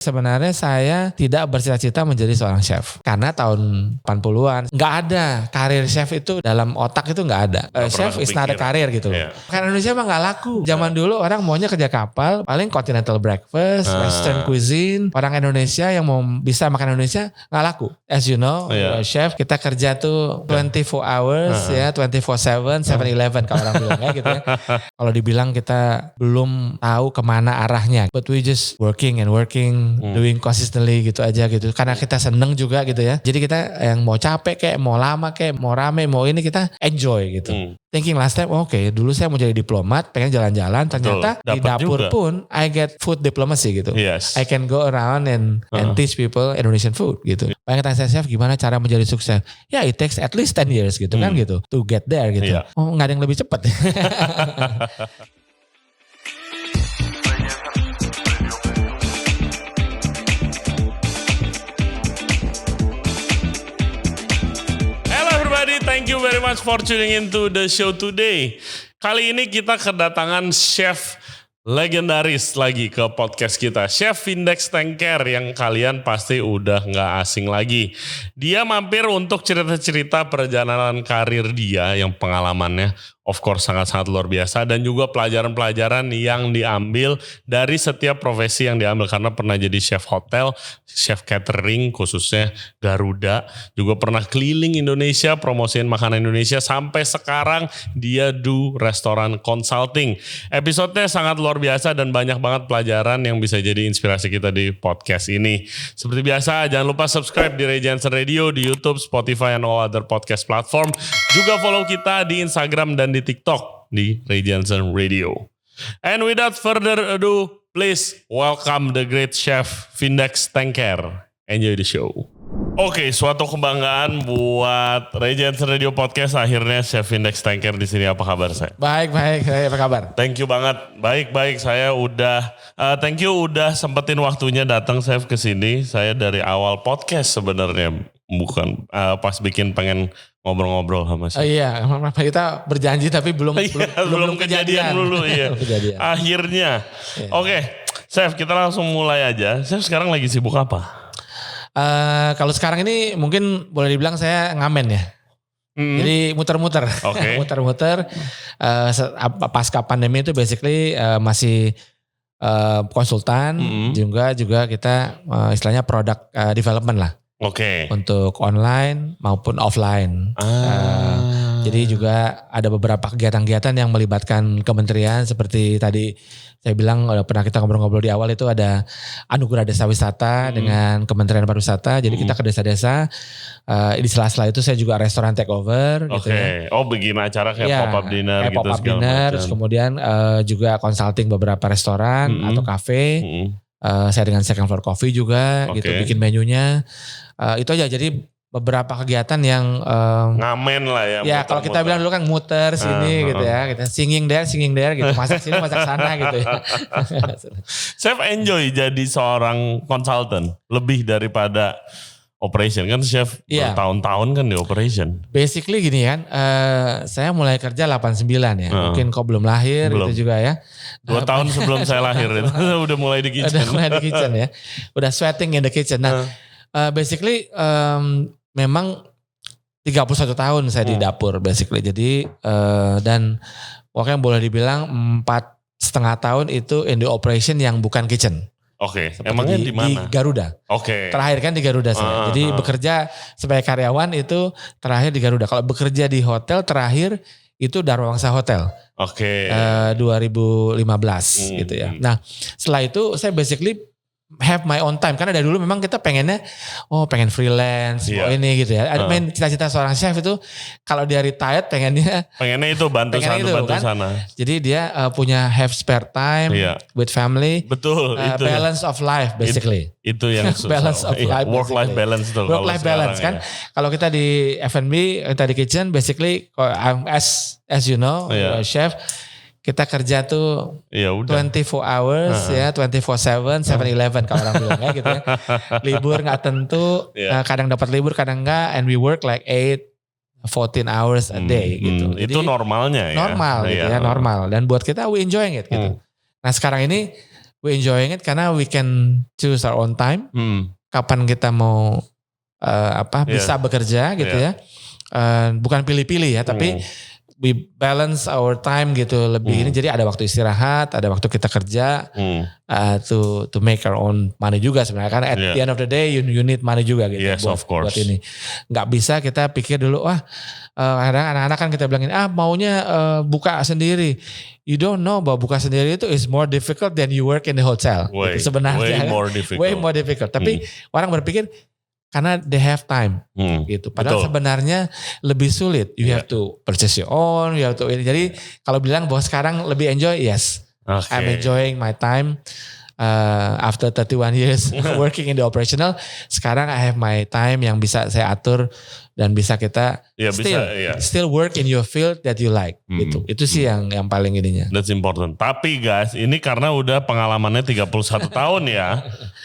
Sebenarnya saya tidak bercita-cita menjadi seorang chef. Karena tahun 80-an nggak ada karir chef itu dalam otak itu nggak ada. Chef is not a career gitu loh. Karena Indonesia mah nggak laku. Zaman dulu orang maunya kerja kapal, paling continental breakfast, western cuisine. Orang Indonesia yang mau bisa makan Indonesia nggak laku. As you know, chef kita kerja tuh 24 hours ya, 24/7, 7-Eleven kalau orang bilang ya gitu ya. Kalau dibilang kita belum tahu kemana arahnya, but we just working, doing consistently gitu aja gitu. Karena kita seneng juga gitu ya. Jadi kita yang mau capek kayak, mau lama kayak, mau rame, mau ini kita enjoy gitu. Thinking last time, oke, dulu saya mau jadi diplomat, pengen jalan-jalan. Ternyata di dapur juga. Pun I get food diplomacy gitu. Yes. I can go around and teach people Indonesian food gitu. Pengen tanya saya, chef gimana cara menjadi sukses? Ya it takes at least 10 years gitu kan gitu. To get there gitu. Yeah. Oh gak ada yang lebih cepat. Thank you very much for tuning into the show today. Kali ini kita kedatangan chef legendaris lagi ke podcast kita. Chef Vindex Tengker yang kalian pasti udah gak asing lagi. Dia mampir untuk cerita-cerita perjalanan karir dia yang pengalamannya of course sangat-sangat luar biasa. Dan juga pelajaran-pelajaran yang diambil dari setiap profesi yang diambil. Karena pernah jadi chef hotel, chef catering khususnya Garuda. Juga pernah keliling Indonesia, promosiin makanan Indonesia. Sampai sekarang dia do restoran consulting. Episodenya sangat luar biasa dan banyak banget pelajaran yang bisa jadi inspirasi kita di podcast ini. Seperti biasa, jangan lupa subscribe di Ray Jensen Radio, di YouTube, Spotify, and all other podcast platform. Juga follow kita di Instagram dan di TikTok di Ray Jensen Radio. And without further ado, please welcome the great chef Vindex Tengker. Enjoy the show. Oke, suatu kebanggaan buat Ray Jensen Radio Podcast. Akhirnya Chef Vindex Tengker di sini. Apa kabar saya? Baik, saya apa kabar? Thank you banget. Baik. Saya udah thank you udah sempetin waktunya datang Chef ke sini. Saya dari awal podcast sebenarnya bukan pas bikin pengen ngobrol-ngobrol sama Chef. Iya, kita berjanji tapi belum kejadian dulu iya. Akhirnya. Iya. Oke, Chef, kita langsung mulai aja. Chef sekarang lagi sibuk apa? Kalau sekarang ini mungkin boleh dibilang saya ngamen ya. Jadi muter-muter. Okay. Muter-muter. Pasca pandemi itu basically masih konsultan. Juga kita istilahnya product development lah. Oke. Untuk online maupun offline. Jadi juga ada beberapa kegiatan-kegiatan yang melibatkan kementerian seperti tadi saya bilang pernah kita ngobrol-ngobrol di awal itu ada Anugerah Desa Wisata dengan Kementerian Pariwisata. Jadi kita ke desa-desa. Di sela-sela itu saya juga restoran takeover gitu ya. Oh bikin acara kayak pop-up dinner gitu pop-up dinner. Terus kemudian juga consulting beberapa restoran atau kafe. Saya dengan Second Floor Coffee juga gitu bikin menunya. Itu aja jadi beberapa kegiatan yang ngamen lah ya. Ya kalau kita bilang dulu kan muter sini gitu ya. Kita singing there gitu. Masak sini masak sana gitu ya. Chef enjoy jadi seorang konsultan lebih daripada operation kan chef bertahun-tahun kan di operation. Basically gini kan, saya mulai kerja 89 ya. Mungkin kau belum lahir itu juga ya. 2 tahun sebelum saya lahir itu udah mulai di kitchen. Udah mulai di kitchen ya. Udah sweating in the kitchen. Nah basically memang 31 tahun saya di dapur basically. Jadi dan pokoknya boleh dibilang 4,5 tahun itu in the operation yang bukan kitchen. Oke, emangnya di mana? Di Garuda. Oke. Terakhir kan di Garuda saya. Jadi bekerja sebagai karyawan itu terakhir di Garuda. Kalau bekerja di hotel terakhir itu Darwangsa Hotel. Oke. 2015 gitu ya. Nah setelah itu saya basically have my own time. Karena dari dulu memang kita pengennya, pengen freelance, ini gitu ya. Ada main cita-cita seorang chef itu, kalau dia retired pengennya itu bantu sana. Jadi dia punya have spare time with family. Betul. Itu balance of life basically. Itu yang susah. Balance of life. Work-life balance tuh. Work-life balance kan. Kalau kita di F&B, kita di kitchen, basically as you know, chef, kita kerja tuh 24 hours ya, 24/7, 7-Eleven kalau orang bilang ya gitu ya. Libur gak tentu, kadang dapat libur, kadang enggak, and we work like 14 hours a day gitu. Jadi, itu normalnya ya? Normal gitu ya, normal. Dan buat kita we enjoying it gitu. Nah sekarang ini we enjoying it karena we can choose our own time. Kapan kita mau bisa bekerja gitu ya. Bukan pilih-pilih ya, tapi we balance our time gitu lebih ini. Jadi ada waktu istirahat, ada waktu kita kerja to make our own money juga sebenarnya. Karena at the end of the day you need money juga gitu. Yes, of course. Buat ini. Nggak bisa kita pikir dulu, kadang anak-anak kan kita bilangin, maunya buka sendiri. You don't know bahwa buka sendiri itu is more difficult than you work in the hotel. Gitu, sebenarnya way more difficult. Tapi orang berpikir karena they have time gitu. Padahal sebenarnya lebih sulit. You have to purchase your own. You have to. Jadi kalau bilang bahwa sekarang lebih enjoy, yes. Okay. I'm enjoying my time after 31 years working in the operational. Sekarang I have my time yang bisa saya atur dan bisa kita still work in your field that you like. Gitu. Itu sih yang paling ininya. That's important. Tapi guys, ini karena udah pengalamannya 31 tahun ya.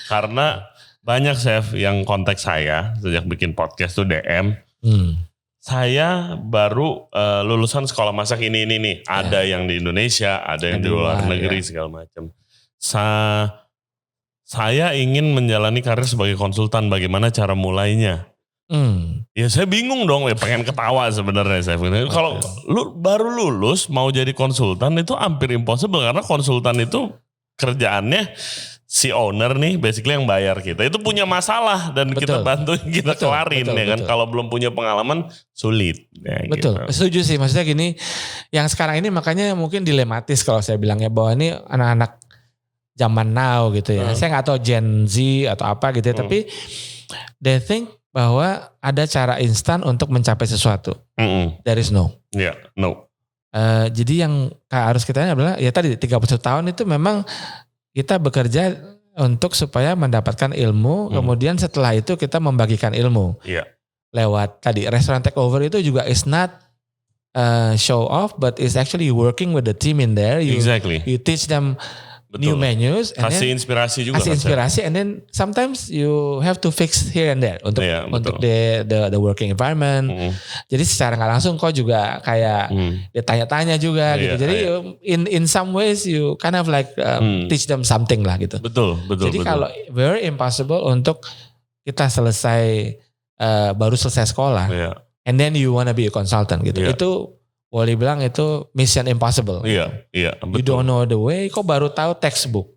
Karena banyak chef yang kontak saya sejak bikin podcast tuh DM. Saya baru lulusan sekolah masak ini nih. Ada yang di Indonesia, ada yang di luar negeri segala macam. Saya ingin menjalani karir sebagai konsultan. Bagaimana cara mulainya? Ya saya bingung dong. Pengen ketawa sebenarnya chef. Kalau baru lulus mau jadi konsultan itu hampir impossible karena konsultan itu kerjaannya si owner nih basically yang bayar kita itu punya masalah dan kita bantuin kita kelarin ya kan. Kalau belum punya pengalaman sulit ya, betul gitu. Setuju sih, maksudnya gini, yang sekarang ini makanya mungkin dilematis kalau saya bilangnya bahwa ini anak-anak zaman now gitu ya. Saya nggak tahu Gen Z atau apa gitu ya, tapi they think bahwa ada cara instan untuk mencapai sesuatu. There is no. No. Jadi yang harus kita adalah ya tadi 31 tahun itu memang kita bekerja untuk supaya mendapatkan ilmu, kemudian setelah itu kita membagikan ilmu. Lewat tadi restoran takeover itu juga is not show off, but is actually working with the team in there. You teach them new menus, and kasih inspirasi juga. Kasih inspirasi, and then sometimes you have to fix here and there untuk the working environment. Jadi secara nggak langsung kok juga kayak ditanya-tanya juga gitu. Jadi in some ways you kind of like teach them something lah gitu. Betul. Jadi kalau very impossible untuk kita baru selesai sekolah, and then you wanna be a consultant gitu. Itu boleh bilang itu mission impossible. Iya, betul. You don't know the way, kok baru tahu textbook.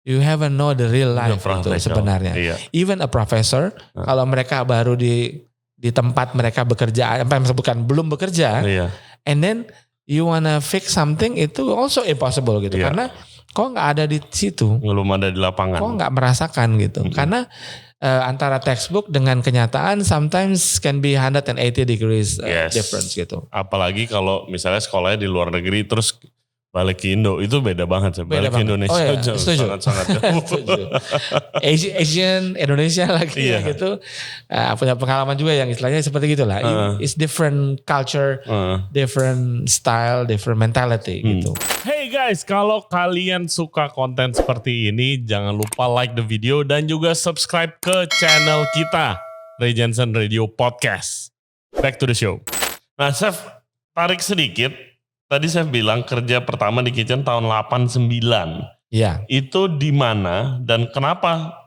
You haven't know the real life itu sebenarnya. Even a professor, kalau mereka baru di tempat mereka bekerja, belum bekerja, and then you wanna fix something, itu also impossible gitu. Karena kok nggak ada di situ. Belum ada di lapangan. Kok nggak merasakan gitu. Karena antara textbook dengan kenyataan sometimes can be 180 degrees difference gitu. Apalagi kalau misalnya sekolahnya di luar negeri terus balik ke Indo, itu beda banget. Balik ke Indonesia sangat-sangat jauh. Asian, Indonesia lagi gitu. Punya pengalaman juga yang istilahnya seperti gitulah. It's different culture, different style, different mentality gitu. Hey guys, kalau kalian suka konten seperti ini, jangan lupa like the video dan juga subscribe ke channel kita, Ray Jensen Radio Podcast. Back to the show. Nah, Chef, tarik sedikit. Tadi saya bilang kerja pertama di kitchen tahun 89. Iya. Itu di mana dan kenapa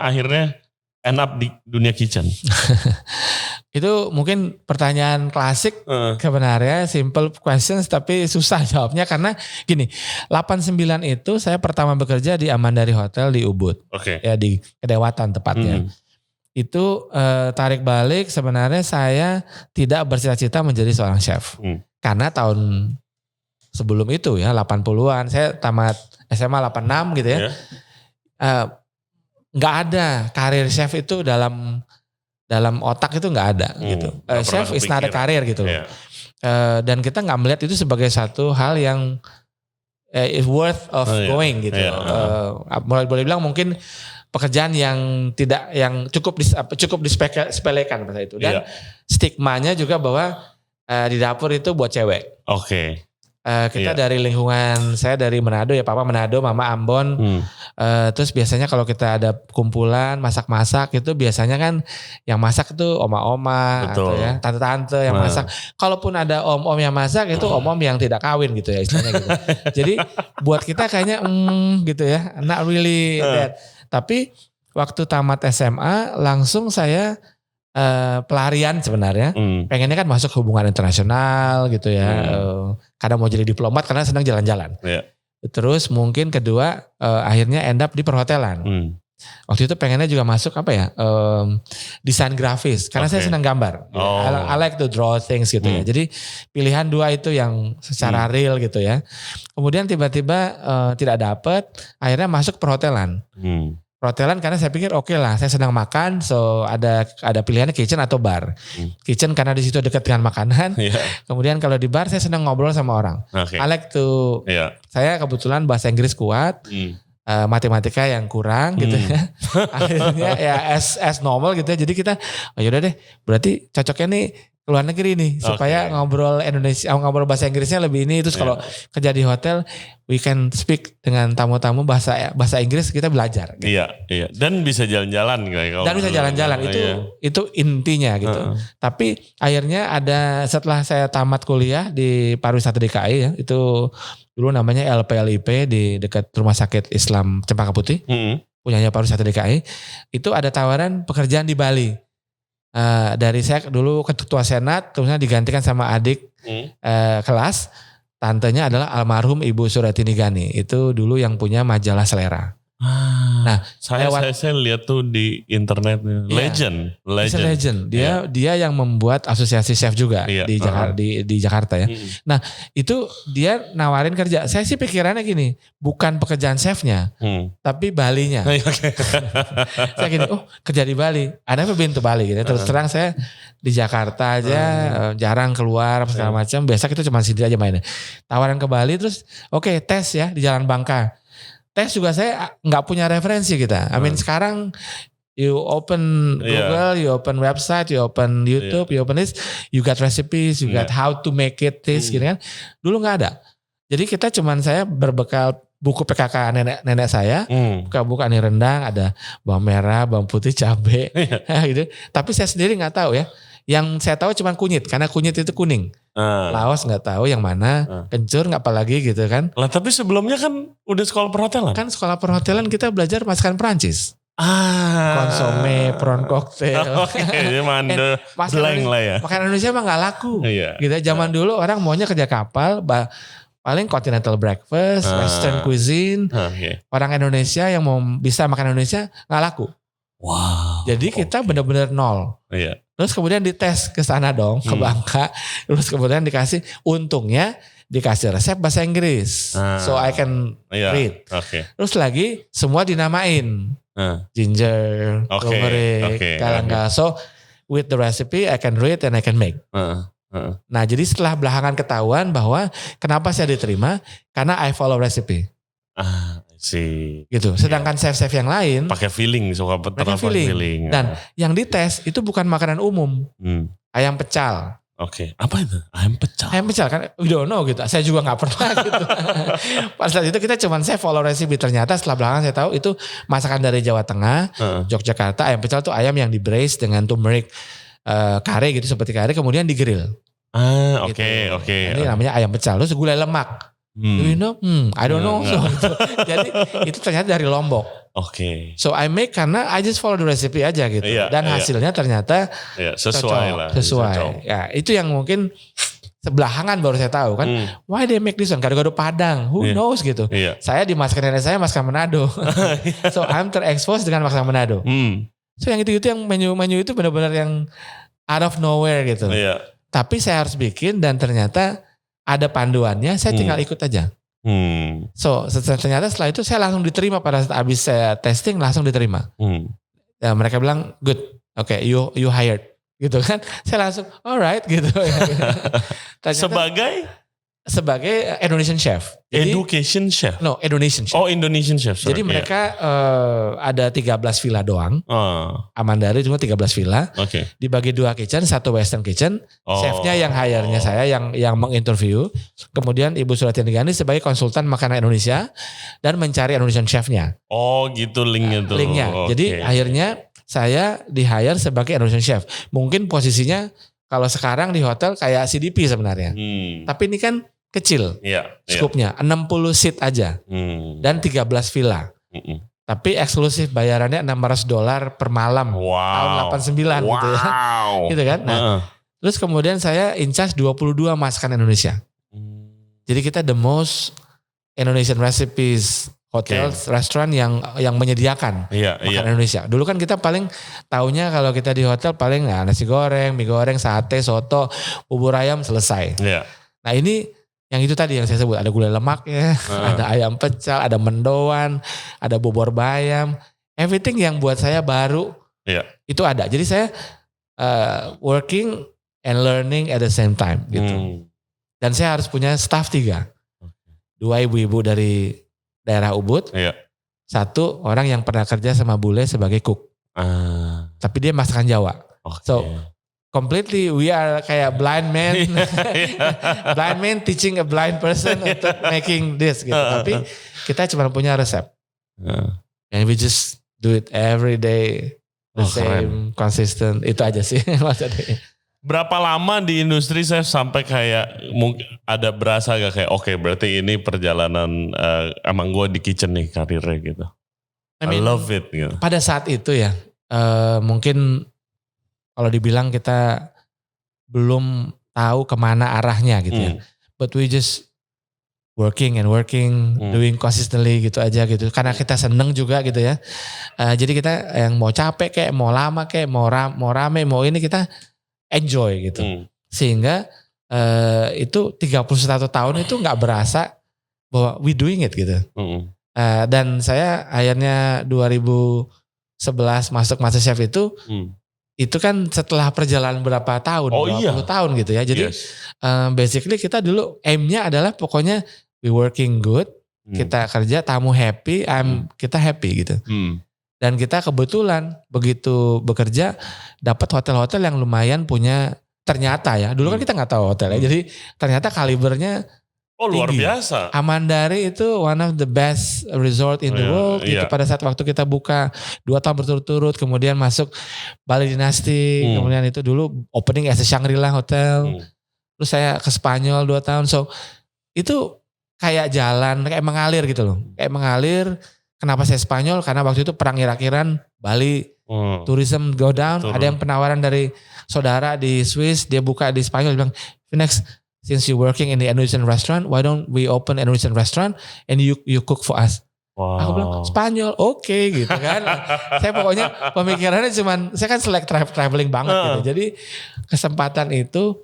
akhirnya end up di dunia kitchen? Itu mungkin pertanyaan klasik sebenarnya, simple questions tapi susah jawabnya karena gini, 89 itu saya pertama bekerja di Amandari Hotel di Ubud. Ya di Kedewatan tepatnya. Itu tarik balik sebenarnya saya tidak bercita-cita menjadi seorang chef. Karena tahun sebelum itu ya 80-an saya tamat SMA 86 gitu ya. Nggak ada karir chef itu dalam otak itu nggak ada gitu. Chef is not a career gitu loh. Dan kita nggak melihat itu sebagai satu hal yang is worth of going gitu. Boleh bilang mungkin pekerjaan yang cukup disepelekan pada itu. Dan stigmanya juga bahwa di dapur itu buat cewek. Kita dari lingkungan, saya dari Manado ya, papa Manado, mama Ambon. Terus biasanya kalau kita ada kumpulan masak-masak itu biasanya kan yang masak itu oma-oma atau ya tante-tante yang masak. Kalaupun ada om-om yang masak itu om-om yang tidak kawin gitu ya istilahnya gitu. Jadi buat kita kayaknya gitu ya, not really that. Tapi waktu tamat SMA langsung saya pelarian sebenarnya. Pengennya kan masuk hubungan internasional gitu ya. Kadang mau jadi diplomat karena senang jalan-jalan. Terus mungkin kedua akhirnya end up di perhotelan. Waktu itu pengennya juga masuk desain grafis karena saya senang gambar. I like to draw things gitu ya. Jadi pilihan dua itu yang secara real gitu ya. Kemudian tiba-tiba tidak dapet, akhirnya masuk perhotelan. Perhotelan karena saya pikir oke lah, saya senang makan, so ada pilihannya kitchen atau bar. Kitchen karena di situ dekat dengan makanan. Kemudian kalau di bar saya senang ngobrol sama orang. I like to, saya kebetulan bahasa Inggris kuat, matematika yang kurang gitu ya. Akhirnya ya as normal gitu ya. Jadi kita, yaudah deh, berarti cocoknya nih luar negeri nih supaya ngobrol Indonesia, ngobrol bahasa Inggrisnya lebih ini. Terus kalau kerja di hotel, we can speak dengan tamu-tamu bahasa Inggris, kita belajar. Gitu. Iya. Dan bisa jalan-jalan kayak. Dan bisa jalan-jalan itu intinya gitu. Tapi akhirnya setelah saya tamat kuliah di pariwisata DKI ya, itu dulu namanya LPLIP di dekat Rumah Sakit Islam Cempaka Putih, punyanya pariwisata DKI. Itu ada tawaran pekerjaan di Bali. Dari saya dulu ketua senat, kemudian digantikan sama adik kelas, tantenya adalah almarhum Ibu Suratini Gani, itu dulu yang punya majalah Selera. Nah, saya lihat tuh di internet, legend. Dia yang membuat asosiasi chef juga di Jakarta ya. Nah, itu dia nawarin kerja. Saya sih pikirannya gini, bukan pekerjaan chefnya, tapi Balinya. Saya gini, kerja di Bali. Ada apa been to Bali gitu. Terus terang saya di Jakarta aja, jarang keluar segala macam. Biasa kita cuma sendiri aja mainnya. Tawaran ke Bali terus tes ya di Jalan Bangka. Tes juga saya nggak punya referensi kita. I mean sekarang you open Google, you open website, you open YouTube, you open this, you got recipes, you got how to make it this gitu kan. Dulu nggak ada. Jadi kita saya berbekal buku PKK nenek saya, buka nih rendang, ada bawang merah, bawang putih, cabai, gitu. Tapi saya sendiri nggak tahu ya. Yang saya tahu cuma kunyit, karena kunyit itu kuning. Laos nggak tahu yang mana, kencur nggak apalagi gitu kan. Lah tapi sebelumnya kan udah sekolah perhotelan. Kan sekolah perhotelan kita belajar masakan Perancis. Konsome, prawn cocktail. Blank lah ya. Makanan Indonesia mah nggak laku. Gitu. Zaman dulu orang maunya kerja kapal, paling continental breakfast, western cuisine. Orang Indonesia yang mau bisa makan Indonesia nggak laku. Wow. Jadi kita benar-benar nol. Terus kemudian dites ke sana dong, ke Bangka. Terus kemudian untungnya dikasih resep bahasa Inggris. So I can read. Terus lagi semua dinamain. Ginger, turmeric, galang-galang. So with the recipe I can read and I can make. Nah jadi setelah belakangan ketahuan bahwa kenapa saya diterima, karena I follow recipe. Gitu. Sedangkan chef-chef yang lain pakai feeling, suka feeling. Dan yang dites itu bukan makanan umum. Ayam pecal. Apa itu? Ayam pecal. Ayam pecal kan we don't know gitu. Saya juga gak pernah gitu. Pas saat itu kita saya follow recipe. Ternyata setelah belakangan saya tahu itu masakan dari Jawa Tengah, Yogyakarta. Ayam pecal tuh ayam yang di braise dengan turmeric kare gitu, seperti kare, kemudian di grill. Ini namanya ayam pecal. Terus gulai lemak. Do you know? I don't know. So, jadi itu ternyata dari Lombok. So I make karena I just follow the recipe aja gitu. Dan hasilnya ternyata sesuai. Ya, itu yang mungkin sebelakangan baru saya tahu kan. Why they make this one? Gado-gado Padang. Who knows gitu. Saya di masakan nenek saya masakan Manado. So I'm terexpose dengan masakan Manado. So yang itu yang menu itu benar-benar yang out of nowhere gitu. Tapi saya harus bikin dan ternyata ada panduannya, saya tinggal ikut aja. So ternyata setelah itu saya langsung diterima pada saat habis saya testing langsung diterima. Ya, mereka bilang good, you hired gitu kan. Saya langsung alright gitu. Sebagai sebagai Indonesian chef. Jadi, Education chef? No, Indonesian chef. Oh, Indonesian chef. Sorry. Jadi mereka ada 13 villa doang. Amandari cuma 13 villa. Oke. Dibagi 2 kitchen, 1 western kitchen. Chefnya yang hire-nya saya yang menginterview. Kemudian Ibu Suratiani Gani sebagai konsultan makanan Indonesia dan mencari Indonesian chefnya. Oh gitu linknya tuh. Linknya. Jadi akhirnya saya di-hire sebagai Indonesian chef. Mungkin posisinya kalau sekarang di hotel kayak CDP sebenarnya. Tapi ini kan kecil skupnya, 60 seat aja dan 13 villa. Tapi eksklusif bayarannya $600 per malam tahun 89 gitu ya. Gitu kan. Nah, terus kemudian saya in charge 22 masakan Indonesia. Jadi kita the most Indonesian recipes hotel, restoran yang menyediakan makanan Indonesia. Dulu kan kita paling taunya kalau kita di hotel paling nasi goreng, mie goreng, sate, soto, bubur ayam selesai. Nah ini yang itu tadi yang saya sebut, ada gulai lemak ya, ada ayam pecel, ada mendoan, ada bubur bayam, everything yang buat saya baru itu ada. Jadi saya working and learning at the same time gitu. Dan saya harus punya staff 3. 2 ibu-ibu dari daerah Ubud, 1 orang yang pernah kerja sama bule sebagai cook, tapi dia masakan Jawa. So completely we are kayak blind man, blind man teaching a blind person untuk making this gitu. Tapi kita cuma punya resep, and we just do it every day the same, consistent. Itu aja sih maksudnya. Berapa lama di industri saya sampai kayak mungkin ada berasa gak kayak oke, berarti ini perjalanan emang gue di kitchen nih karirnya gitu. I love it gitu. Pada saat itu ya mungkin kalau dibilang kita belum tahu kemana arahnya gitu ya. But we just working, doing consistently gitu aja gitu. Karena kita seneng juga gitu ya. Jadi kita yang mau capek kayak, mau lama kayak, mau rame, mau ini kita enjoy gitu. Sehingga itu 31 tahun itu gak berasa bahwa we doing it gitu. Dan saya akhirnya 2011 masuk MasterChef itu kan setelah perjalanan berapa tahun, 20 tahun gitu ya. Jadi basically kita dulu aimnya adalah pokoknya we working good, kita kerja, tamu happy, kita happy gitu. Dan kita kebetulan begitu bekerja dapat hotel-hotel yang lumayan punya, ternyata ya, dulu kan kita nggak tahu hotel ya, jadi ternyata kalibernya luar tinggi. biasa. Amandari itu one of the best resort in the world. Itu pada saat waktu kita buka 2 tahun berturut-turut, kemudian masuk Bali Dynasty, kemudian itu dulu opening as a Shangri-La Hotel. Terus saya ke Spanyol 2 tahun. So itu kayak jalan, kayak mengalir gitu loh. Kayak mengalir. Kenapa saya Spanyol? Karena waktu itu perang Irak-Iran, Bali, tourism go down. Ada yang penawaran dari saudara di Swiss, dia buka di Spanyol, dia bilang, Finex, since you working in the Indonesian restaurant, why don't we open an Indonesian restaurant and you cook for us? Aku bilang Spanyol, oke gitu kan. Saya pokoknya pemikirannya cuman, saya kan select traveling banget gitu. Jadi kesempatan itu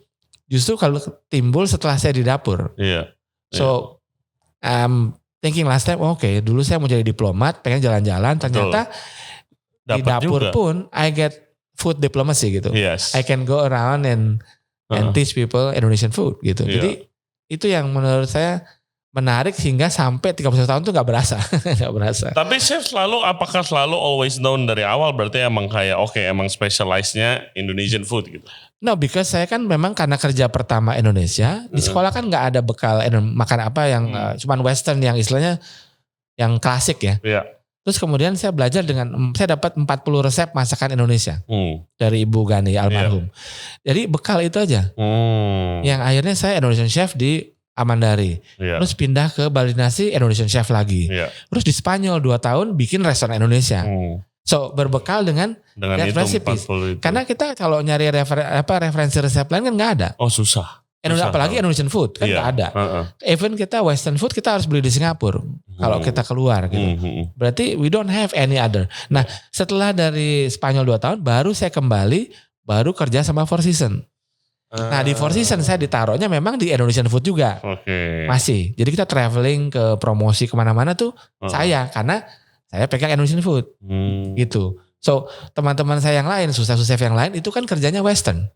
justru kalau timbul setelah saya di dapur. So thinking last time, dulu saya mau jadi diplomat, pengen jalan-jalan, ternyata di dapur juga. Pun I get food diplomacy gitu. I can go around and teach people Indonesian food gitu. Jadi itu yang menurut saya menarik sehingga sampai 31 tahun tuh gak berasa. Gak berasa. Tapi chef apakah selalu always known dari awal, berarti emang kayak emang specialize-nya Indonesian food gitu? No, because saya kan memang karena kerja pertama Indonesia, di sekolah kan gak ada bekal makan apa yang cuman western yang istilahnya yang klasik ya. Terus kemudian saya belajar saya dapat 40 resep masakan Indonesia dari Ibu Gani almarhum. Jadi bekal itu aja. Yang akhirnya saya Indonesian chef di Amandari. Terus pindah ke Bali Dynasty, Indonesian chef lagi. Terus di Spanyol 2 tahun bikin restoran Indonesia. So berbekal dengan recipes. Karena kita kalau nyari referensi resep lain kan nggak ada. Susah. Apalagi Indonesian food kan nggak ada. Even kita Western food kita harus beli di Singapura kalau kita keluar gitu. Berarti we don't have any other. Nah setelah dari Spanyol 2 tahun baru saya kembali baru kerja sama Four Seasons. Nah di Four Seasons saya ditaruhnya memang di Indonesian food juga. Masih. Jadi kita traveling ke promosi kemana-mana tuh saya karena saya pegang Indonesian food gitu. So teman-teman saya yang lain, susah-susah yang lain itu kan kerjanya Western.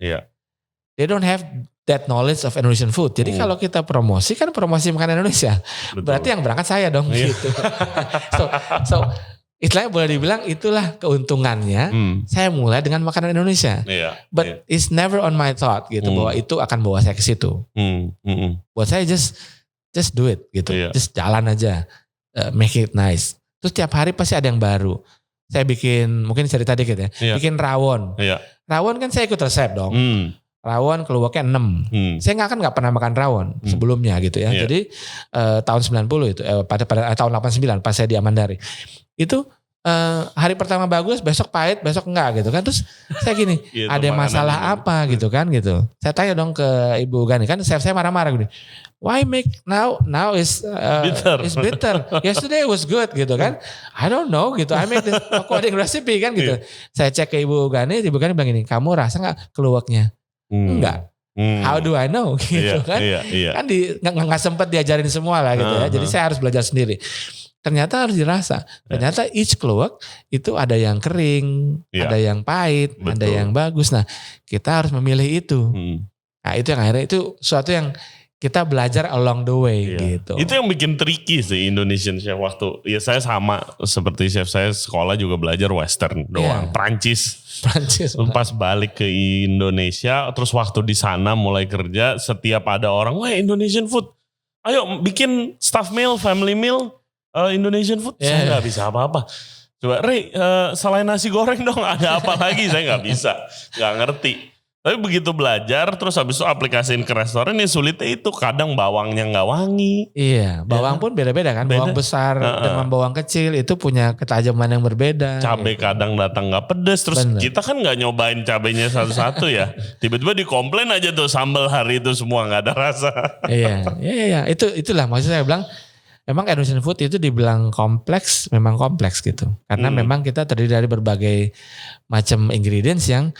they don't have that knowledge of Indonesian food. Jadi kalau kita promosi kan promosi makanan Indonesia. Betul. Berarti yang berangkat saya dong gitu. so istilahnya boleh dibilang itulah keuntungannya. Saya mulai dengan makanan Indonesia. But it's never on my thought gitu bahwa itu akan bawa saya ke situ. Buat saya just do it gitu. Just jalan aja. Make it nice. Terus tiap hari pasti ada yang baru. Saya bikin, mungkin cerita dikit ya. Bikin rawon. Rawon kan saya ikut resep dong. Rawon keluaknya 6. Saya nggak pernah makan rawon sebelumnya gitu ya. Jadi tahun 90 itu, pada tahun 89 pas saya di Amandari. Itu hari pertama bagus, besok pahit, besok enggak gitu kan. Terus saya gini, ada masalah apa gitu kan gitu. Saya tanya dong ke Ibu Gani, kan chef saya marah-marah gini. Why make now is bitter. Yesterday was good gitu kan. I don't know gitu. I make the according recipe kan gitu. Saya cek ke Ibu Gani bilang gini, kamu rasa nggak keluaknya? Enggak. How do I know gitu kan? Kan nggak sempat diajarin semua lah gitu ya. Jadi saya harus belajar sendiri. Ternyata harus dirasa. Ternyata each keluak itu ada yang kering, ada yang pahit, ada yang bagus. Nah kita harus memilih itu. Nah itu yang akhirnya itu suatu yang kita belajar along the way gitu. Itu yang bikin tricky sih Indonesian chef waktu. Ya saya sama seperti chef saya sekolah juga belajar Western doang. Prancis. Pas balik ke Indonesia, terus waktu di sana mulai kerja, setiap ada orang, wah Indonesian food. Ayo bikin staff meal, family meal, Indonesian food. Saya gak bisa apa-apa. Coba Rey, selain nasi goreng dong ada apa lagi? Saya gak bisa, gak ngerti. Tapi begitu belajar terus habis itu aplikasiin ke restoran ya sulitnya itu kadang bawangnya nggak wangi. Iya, bawang pun beda-beda kan. Bawang besar dengan bawang kecil itu punya ketajaman yang berbeda. Cabai kadang datang nggak pedes terus kita kan nggak nyobain cabainya satu-satu ya. Tiba-tiba dikomplain aja tuh sambal hari itu semua nggak ada rasa. Iya. Itulah maksud saya bilang. Memang Indonesian food itu dibilang kompleks, memang kompleks gitu. Karena memang kita terdiri dari berbagai macam ingredients yang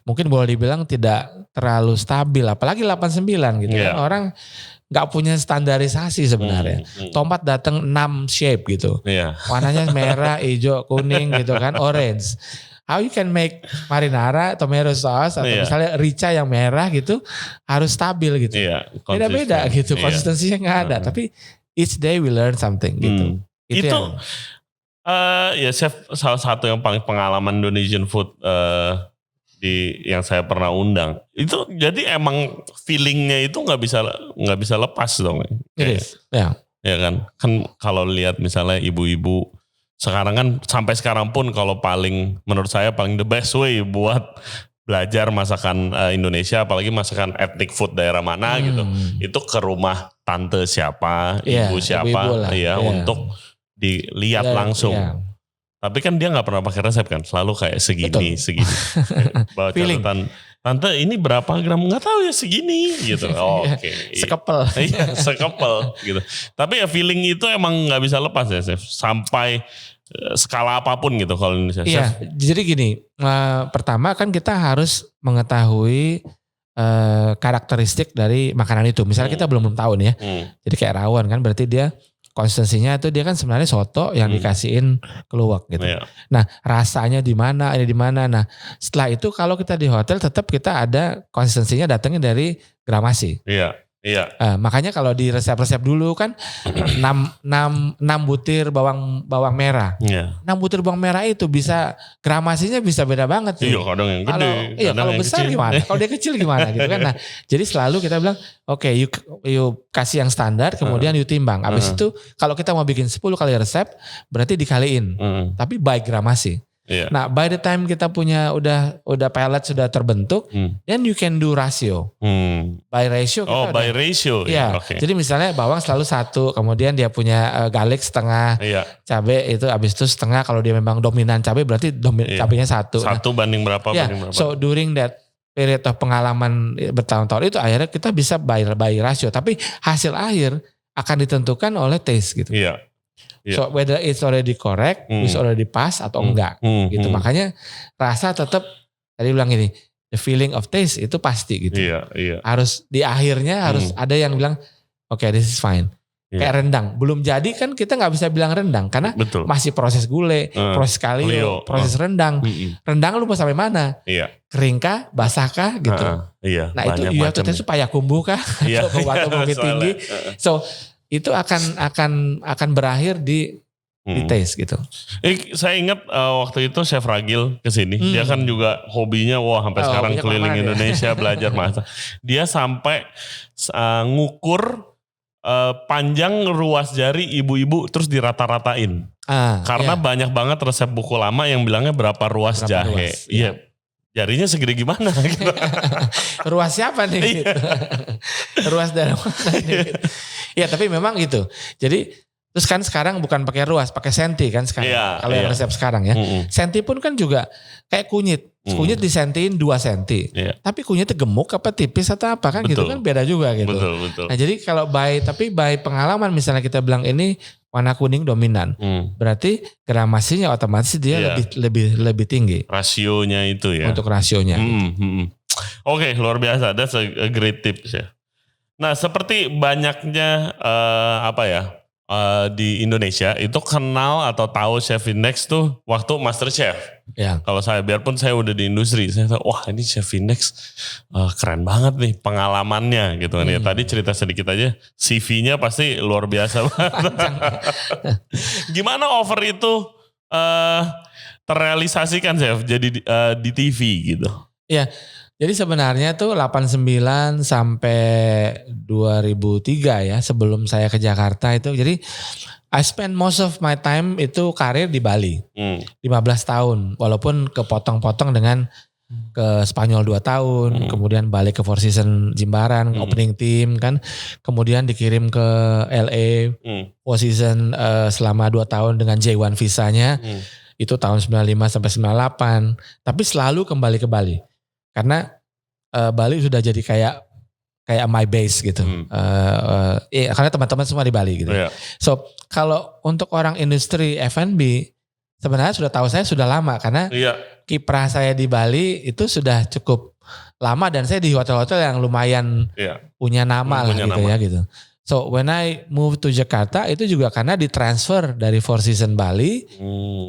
mungkin boleh dibilang tidak terlalu stabil. Apalagi 89 gitu kan. Orang gak punya standarisasi sebenarnya. Tomat datang 6 shape gitu. Warnanya merah, hijau, kuning gitu kan, orange. How you can make marinara, tomato sauce, atau misalnya rica yang merah gitu harus stabil gitu. Beda-beda gitu, konsistensinya gak ada. Tapi each day we learn something gitu. Itu ya chef salah satu yang paling pengalaman Indonesian food yang saya pernah undang. Itu jadi emang feelingnya itu nggak bisa lepas dong. Ya kan kalau lihat misalnya ibu-ibu sekarang kan sampai sekarang pun kalau menurut saya paling the best way buat belajar masakan Indonesia, apalagi masakan ethnic food daerah mana gitu, itu ke rumah tante siapa, ibu siapa, untuk dilihat langsung. Tapi kan dia nggak pernah pakai resep kan, selalu kayak segini. Bawa catatan, tante ini berapa gram, nggak tahu ya segini gitu. Oke. Sekepel. Sekepel gitu. Tapi ya feeling itu emang nggak bisa lepas ya, chef. Sampai skala apapun gitu kalau Indonesia. Iya, jadi gini, pertama kan kita harus mengetahui karakteristik dari makanan itu. Misalnya kita belum tahu nih ya, jadi kayak rawon kan berarti dia konsistensinya itu dia kan sebenarnya soto yang dikasihin keluak gitu. Nah rasanya di mana, ini di mana. Nah setelah itu kalau kita di hotel tetap kita ada konsistensinya datangnya dari gramasi. Makanya kalau di resep-resep dulu kan 6 butir bawang merah. 6 butir bawang merah itu bisa gramasinya bisa beda banget. Iya kadang yang gede. Kalau besar kecil. Gimana? Kalau dia kecil gimana gitu kan. Nah, jadi selalu kita bilang oke, you kasih yang standar kemudian you timbang. Habis itu kalau kita mau bikin 10 kali resep berarti dikaliin. Tapi by gramasi. Nah, by the time kita punya udah palette sudah terbentuk, then you can do ratio. By ratio kita by ratio. Iya. Okay. Jadi misalnya bawang selalu 1, kemudian dia punya garlic setengah, cabai itu habis itu setengah. Kalau dia memang dominan cabai berarti cabainya 1. 1 banding berapa? So during that period of pengalaman bertahun-tahun itu akhirnya kita bisa by ratio. Tapi hasil akhir akan ditentukan oleh taste gitu. So whether it's already correct, it's already pas atau enggak gitu. Makanya rasa tetap tadi bilang ini, the feeling of taste itu pasti gitu. Harus di akhirnya harus ada yang bilang okay, this is fine. Kayak rendang, belum jadi kan kita nggak bisa bilang rendang karena Betul. masih proses gule, proses kalio, proses rendang. Rendang lu mau sampai mana? Iya. Kering kah, basah kah gitu. Iya. Nah itu ya itu payakumbuh kah? Iya. Atau bumi tinggi. So itu akan berakhir di taste gitu. Saya ingat waktu itu Chef Ragil kesini, dia kan juga hobinya sampai sekarang keliling Indonesia belajar masak. Dia sampai ngukur panjang ruas jari ibu-ibu terus dirata-ratain. Karena banyak banget resep buku lama yang bilangnya berapa ruas jahe. Iya. Jarinya segede gimana gitu. Ruas siapa nih gitu. Ruas dari mana nih gitu. Ya tapi memang gitu. Jadi terus kan sekarang bukan pakai ruas, pakai senti kan sekarang. Kalau yang resep sekarang ya. Senti pun kan juga kayak kunyit. Kunyit disentiin 2 senti. Tapi kunyitnya gemuk apa tipis atau apa kan gitu kan beda juga gitu. Betul. Nah jadi kalau by pengalaman misalnya kita bilang ini warna kuning dominan. Berarti gramasinya otomatis dia lebih tinggi. Rasionya itu ya. Untuk rasionya. Oke, luar biasa. That's a great tips ya. Nah seperti banyaknya di Indonesia itu kenal atau tahu Chef Index tuh waktu Master Chef. Ya. Kalau saya biarpun saya udah di industri, saya tahu wah ini Chef Index keren banget nih pengalamannya gitu kan ya. Tadi cerita sedikit aja, CV-nya pasti luar biasa banget. Gimana offer itu terrealisasikan Chef jadi di TV gitu? Ya. Jadi sebenarnya tuh 89 sampai 2003 ya sebelum saya ke Jakarta itu. Jadi I spend most of my time itu karir di Bali. 15 tahun walaupun kepotong-potong dengan ke Spanyol 2 tahun. Kemudian balik ke Four Seasons Jimbaran opening team kan. Kemudian dikirim ke LA Four Seasons selama 2 tahun dengan J1 visanya. Itu tahun 95 sampai 98. Tapi selalu kembali ke Bali. Karena Bali sudah jadi kayak my base gitu. Karena teman-teman semua di Bali gitu. So kalau untuk orang industri F&B sebenarnya sudah tahu saya sudah lama karena kiprah saya di Bali itu sudah cukup lama dan saya di hotel-hotel yang lumayan punya nama lah gitu ya gitu. So when I move to Jakarta itu juga karena ditransfer dari Four Seasons Bali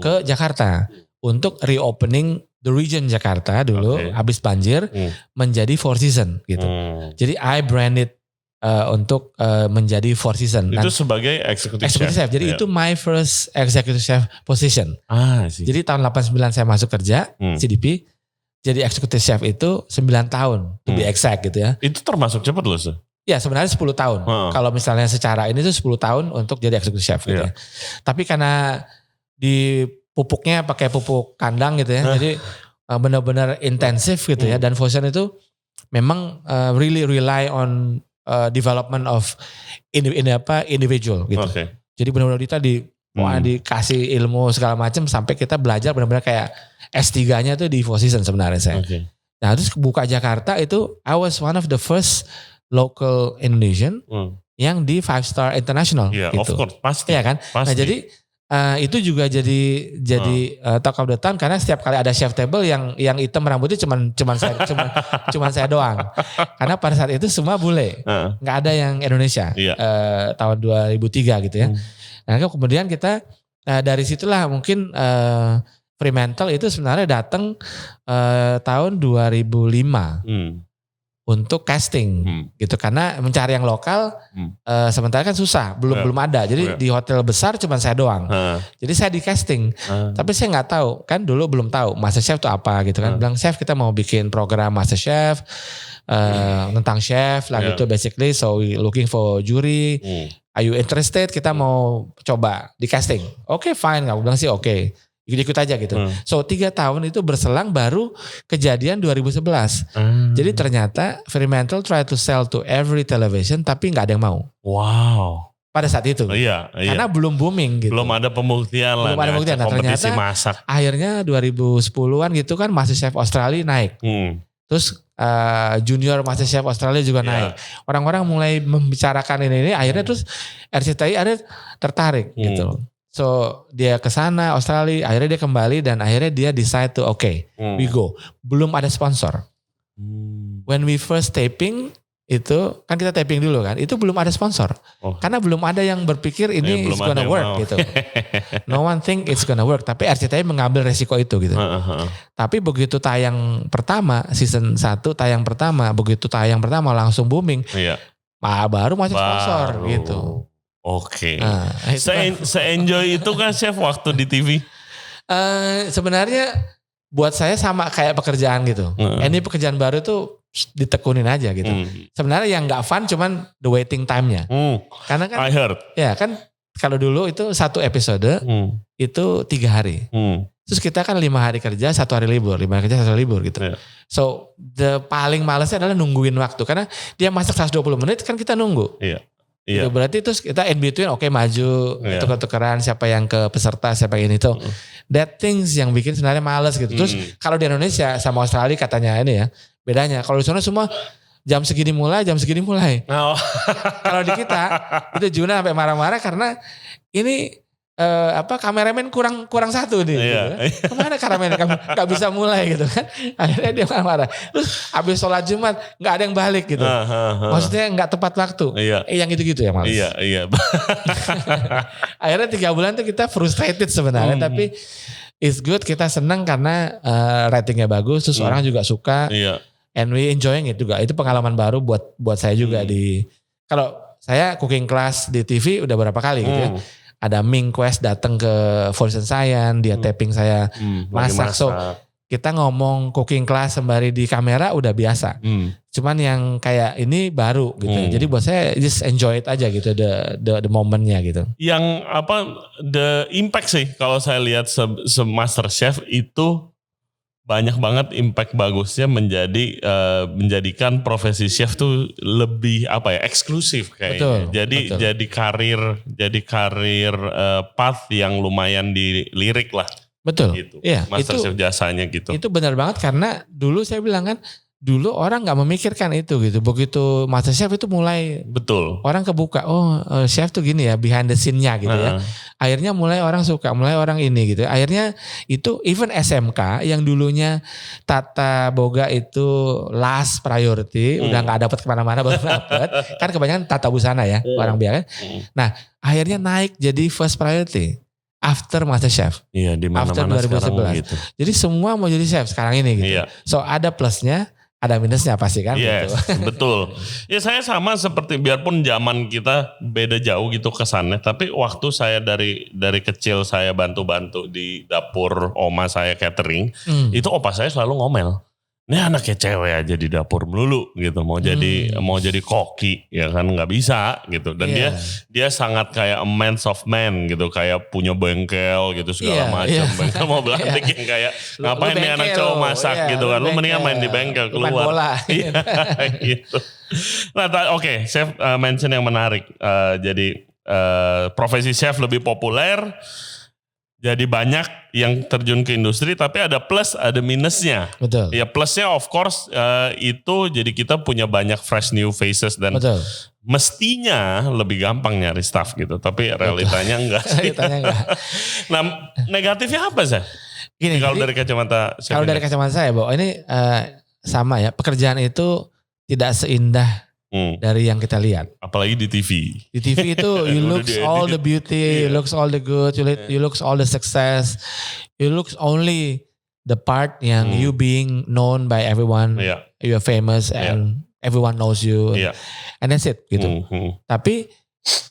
ke Jakarta untuk reopening the region Jakarta dulu habis banjir menjadi Four Seasons gitu. Jadi I branded untuk menjadi Four Seasons. Itu sebagai executive chef. Jadi itu my first executive chef position. Jadi tahun 89 saya masuk kerja CDP. Jadi executive chef itu 9 tahun to be exact gitu ya. Itu termasuk cepat loh sih. Ya sebenarnya 10 tahun. Kalau misalnya secara ini tuh 10 tahun untuk jadi executive chef gitu ya. Tapi karena di pupuknya pakai pupuk kandang gitu ya. Jadi benar-benar intensif gitu ya. Dan Fosun itu memang really rely on development of individual gitu. Jadi benar-benar kita dikasih ilmu segala macam sampai kita belajar benar-benar kayak S3-nya tuh di Four Seasons sebenarnya saya. Nah terus buka Jakarta itu I was one of the first local Indonesian yang di 5-star international gitu. Of course, pasti. Iya kan? Pasti. Nah jadi itu juga jadi talk of the town karena setiap kali ada chef table yang hitam rambutnya cuman saya doang. Karena pada saat itu semua bule, nggak ada yang Indonesia. Tahun 2003 gitu ya. Nah kemudian kita dari situlah mungkin Fremantle itu sebenarnya datang tahun 2005. Untuk casting gitu karena mencari yang lokal sementara kan susah belum ada jadi di hotel besar cuma saya doang jadi saya di casting tapi saya nggak tahu kan dulu belum tahu MasterChef itu apa gitu kan bilang chef kita mau bikin program MasterChef tentang chef lah gitu basically so we looking for jury are you interested kita mau coba di casting oke, fine aku bilang sih oke. Ikut aja gitu. So 3 tahun itu berselang baru kejadian 2011. Jadi ternyata Fremantle try to sell to every television tapi gak ada yang mau. Wow. Pada saat itu. Karena belum booming gitu. Belum ada pembuktian lah. Belum ada pembuktian. Nah, kompetisi ternyata masak. Akhirnya 2010-an gitu kan MasterChef Australia naik. Terus junior MasterChef Australia juga naik. Orang-orang mulai membicarakan ini akhirnya terus RCTI akhirnya tertarik gitu. So dia ke sana Australia, akhirnya dia kembali dan akhirnya dia decide to we go. Belum ada sponsor. When we first taping itu kan kita taping dulu kan, itu belum ada sponsor. Karena belum ada yang berpikir ini it's gonna work gitu. No one think it's gonna work, tapi RCTI mengambil resiko itu gitu. Tapi begitu tayang pertama, season 1 tayang pertama, begitu tayang pertama langsung booming. Baru masuk sponsor gitu. Oke. Se-enjoy itu kan chef waktu di TV? Sebenarnya buat saya sama kayak pekerjaan gitu. Ini pekerjaan baru tuh ditekunin aja gitu. Sebenarnya yang nggak fun cuman the waiting time-nya. Karena kan, I heard. Ya kan kalau dulu itu 1 episode itu 3 hari. Terus kita kan 5 hari kerja, 1 hari libur, 5 hari kerja, 1 hari libur gitu. So the paling malesnya adalah nungguin waktu karena dia masak 120 menit kan kita nunggu. Gitu, berarti terus kita in between maju, tuker-tukeran siapa yang ke peserta, siapa yang itu. That things yang bikin sebenarnya males gitu. Terus kalau di Indonesia sama Australia katanya ini ya, bedanya. Kalau di sana semua jam segini mulai. Kalau di kita itu Juna sampai marah-marah karena ini kameramen kurang satu nih. Gitu. Kemana kameramen kamu gak bisa mulai gitu kan. Akhirnya dia marah. Terus habis sholat Jumat gak ada yang balik gitu. Maksudnya gak tepat waktu. Yang gitu-gitu ya males. Akhirnya 3 bulan tuh kita frustrated sebenarnya. Tapi it's good, kita senang karena ratingnya bagus. Terus orang juga suka. And we enjoying it juga. Itu pengalaman baru buat saya juga kalau saya cooking class di TV udah berapa kali gitu ya. Ada Ming Quest datang ke Frozen Science, dia taping saya masak. So kita ngomong cooking class sembari di kamera udah biasa. Cuman yang kayak ini baru gitu. Jadi buat saya just enjoy it aja gitu the momennya gitu. Yang the impact sih kalau saya lihat Master Chef itu banyak banget impact bagusnya menjadikan profesi chef tuh lebih eksklusif kayaknya. Betul. Jadi karir path yang lumayan dilirik lah. Betul. Gitu. Master Chef jasanya gitu. Itu benar banget karena dulu saya bilang kan, dulu orang nggak memikirkan itu gitu. Begitu Master Chef itu mulai orang kebuka, chef tuh gini ya, behind the scene-nya gitu ya. Akhirnya mulai orang suka, mulai orang ini gitu. Akhirnya itu even SMK yang dulunya tata boga itu last priority, udah nggak dapat kemana-mana baru dapat. Kan kebanyakan tata busana ya orang biasa. Nah akhirnya naik jadi first priority. After Master Chef. Di mana-mana sekarang gitu. Jadi semua mau jadi chef sekarang ini gitu. So ada plusnya, ada minusnya pasti kan. Yes, gitu. Betul. Ya saya sama seperti, biarpun zaman kita beda jauh gitu kesannya, tapi waktu saya dari kecil saya bantu-bantu di dapur oma saya catering, itu opa saya selalu ngomel. Ini anaknya cewek aja di dapur melulu gitu, mau jadi koki ya kan nggak bisa gitu. Dan dia sangat kayak a man of man gitu, kayak punya bengkel gitu segala macam. Bengkel mau belantik yang kayak ngapain nih anak cowok masak gitu kan, lu mendingan main di bengkel keluar. Bola. Gitu. Nah oke, chef mention yang menarik. Jadi profesi chef lebih populer. Jadi banyak yang terjun ke industri, tapi ada plus, ada minusnya. Betul. Ya plusnya of course itu jadi kita punya banyak fresh new faces dan mestinya lebih gampang nyari staff gitu. Tapi realitanya enggak sih. Nah negatifnya apa sih? Kalau dari kacamata saya. Kalau dari kacamata saya, bahwa ini sama ya, pekerjaan itu tidak seindah dari yang kita lihat. Apalagi di TV. Di TV itu you looks all the beauty, you looks all the good, you looks all the success, you looks only the part yang you being known by everyone, you are famous and everyone knows you, and that's it gitu. Tapi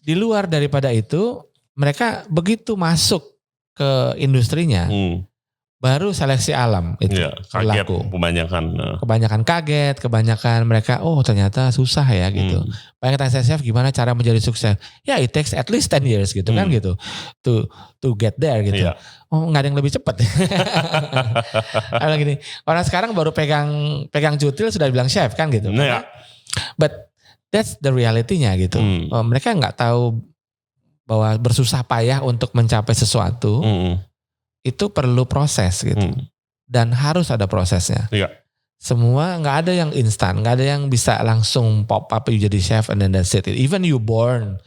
di luar daripada itu, mereka begitu masuk ke industrinya, baru seleksi alam itu berlaku. Kebanyakan kaget, kebanyakan mereka ternyata susah ya gitu. Banyak tanya chef gimana cara menjadi sukses. Ya it takes at least 10 years gitu kan gitu. To get there gitu. Nggak ada yang lebih cepat. Gini, orang sekarang baru pegang cutil sudah bilang chef kan gitu. But that's the reality-nya gitu. Mereka nggak tahu bahwa bersusah payah untuk mencapai sesuatu. Itu perlu proses gitu. Dan harus ada prosesnya. semua nggak ada yang instan, nggak ada yang bisa langsung pop up you jadi chef and then that's it. Even you born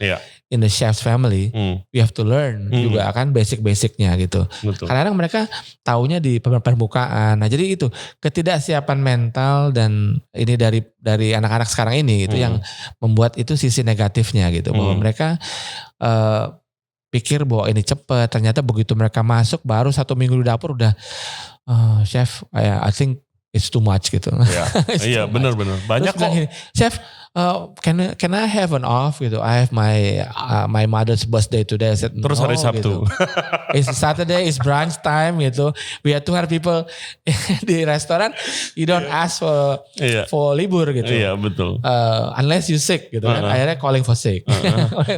in the chef's family, you have to learn juga kan basic-basicnya gitu. Betul. Kadang-kadang mereka taunya di permukaan. Nah jadi itu ketidaksiapan mental dan ini dari anak-anak sekarang ini itu yang membuat itu sisi negatifnya gitu. Bahwa mereka pikir bahwa ini cepet, ternyata begitu mereka masuk baru 1 minggu di dapur udah chef, I think it's too much gitu. Iya benar-benar. Banyak kok. Gini, chef, can I have an off gitu? I have my mother's birthday today. I said, terus hari Sabtu. Gitu. It's Saturday, it's brunch time gitu. We have 200 people di restoran. You don't ask for libur gitu. Iya betul. Unless you sick gitu kan. Akhirnya calling for sick.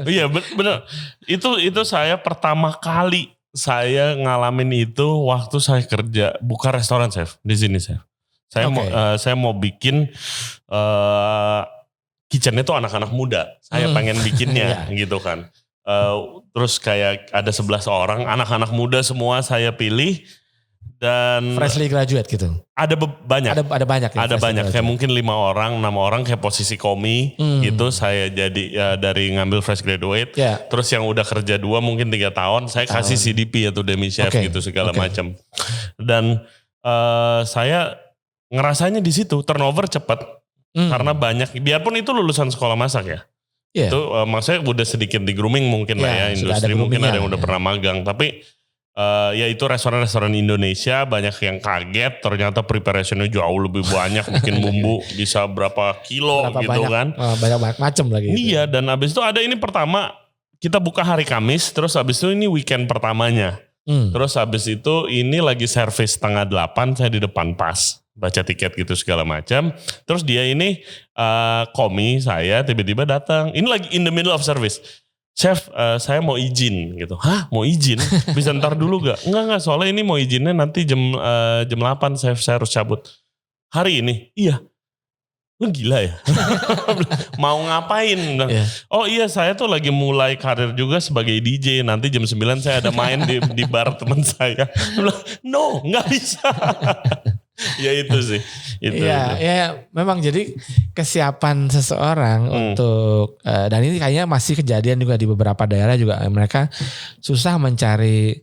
Iya benar. Itu saya pertama kali saya ngalamin itu waktu saya kerja buka restoran chef di sini chef. Saya mau bikin kitchen itu anak-anak muda. Saya pengen bikinnya gitu kan. Terus kayak ada 11 orang anak-anak muda semua saya pilih dan freshly graduate gitu. Ada banyak. Ada banyak. Ada banyak. Kayak mungkin 5 orang, 6 orang kayak posisi komi gitu. Saya jadi dari ngambil fresh graduate. Terus yang udah kerja 2 mungkin 3 tahun, saya kasih CDP atau demi chef gitu segala macam. Dan saya ngerasanya di situ turnover cepat karena banyak. Biarpun itu lulusan sekolah masak ya. Itu maksudnya udah sedikit di grooming mungkin lah ya industri, mungkin ada yang udah pernah magang. Tapi ya itu restoran-restoran Indonesia banyak yang kaget ternyata preparationnya jauh lebih banyak, mungkin bumbu bisa berapa kilo gitu banyak, kan. Banyak macam lagi. Iya gitu. Dan abis itu ada ini pertama kita buka hari Kamis, terus abis itu ini weekend pertamanya. Terus abis itu ini lagi service 7:30 saya di depan pas. Baca tiket gitu segala macam. Terus dia ini komi saya tiba-tiba datang. Ini lagi in the middle of service. Chef, saya mau izin gitu. Hah, mau izin? Bisa ntar dulu gak? Enggak, soalnya ini mau izinnya nanti jam 8 saya harus cabut. Hari ini? Iya. Lu gila ya? Mau ngapain? Oh iya, saya tuh lagi mulai karir juga sebagai DJ. Nanti jam 9 saya ada main di bar teman saya. No, gak bisa. Ya itu sih. Ya memang jadi kesiapan seseorang untuk dan ini kayaknya masih kejadian juga di beberapa daerah juga mereka susah mencari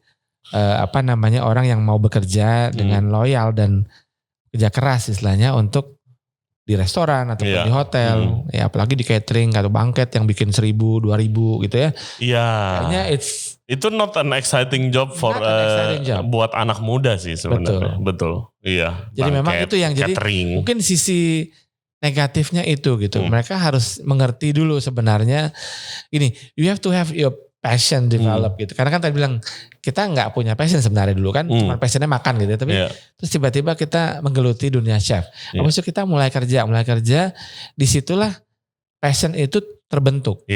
orang yang mau bekerja dengan loyal dan kerja keras istilahnya untuk di restoran ataupun di hotel, ya apalagi di catering atau banket yang bikin 1.000, 2.000 gitu ya. Iya. Kayaknya itu not an exciting job for buat anak muda sih sebenarnya. Betul. Iya. Jadi memang itu yang catering. Jadi mungkin sisi negatifnya itu gitu. Mereka harus mengerti dulu sebenarnya ini, you have to have your passion develop gitu. Karena kan tadi bilang kita nggak punya passion sebenarnya dulu kan, cuma passionnya makan gitu. Tapi terus tiba-tiba kita menggeluti dunia chef. Habis itu kita mulai kerja, disitulah passion itu terbentuk.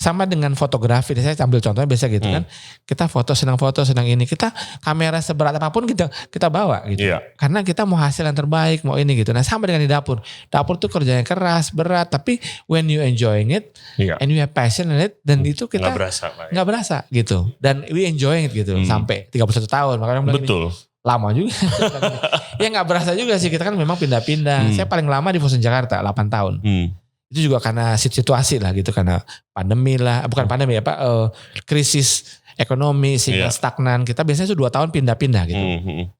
Sama dengan fotografi, saya ambil contohnya biasa gitu kan, kita foto senang ini, kita kamera seberat apapun kita bawa gitu, karena kita mau hasil yang terbaik, mau ini gitu. Nah sama dengan di dapur tuh kerjanya keras, berat, tapi when you enjoying it, and you have passion in it, dan itu kita nggak berasa gitu, dan we enjoying it gitu, sampai 31 tahun, makanya bilang betul. Ini, lama juga, ya nggak berasa juga sih, kita kan memang pindah-pindah, saya paling lama di Fosun Jakarta 8 tahun. Itu juga karena situasi lah gitu, karena pandemi lah, bukan pandemi krisis ekonomi sehingga stagnan. Kita biasanya 2 tahun pindah-pindah gitu.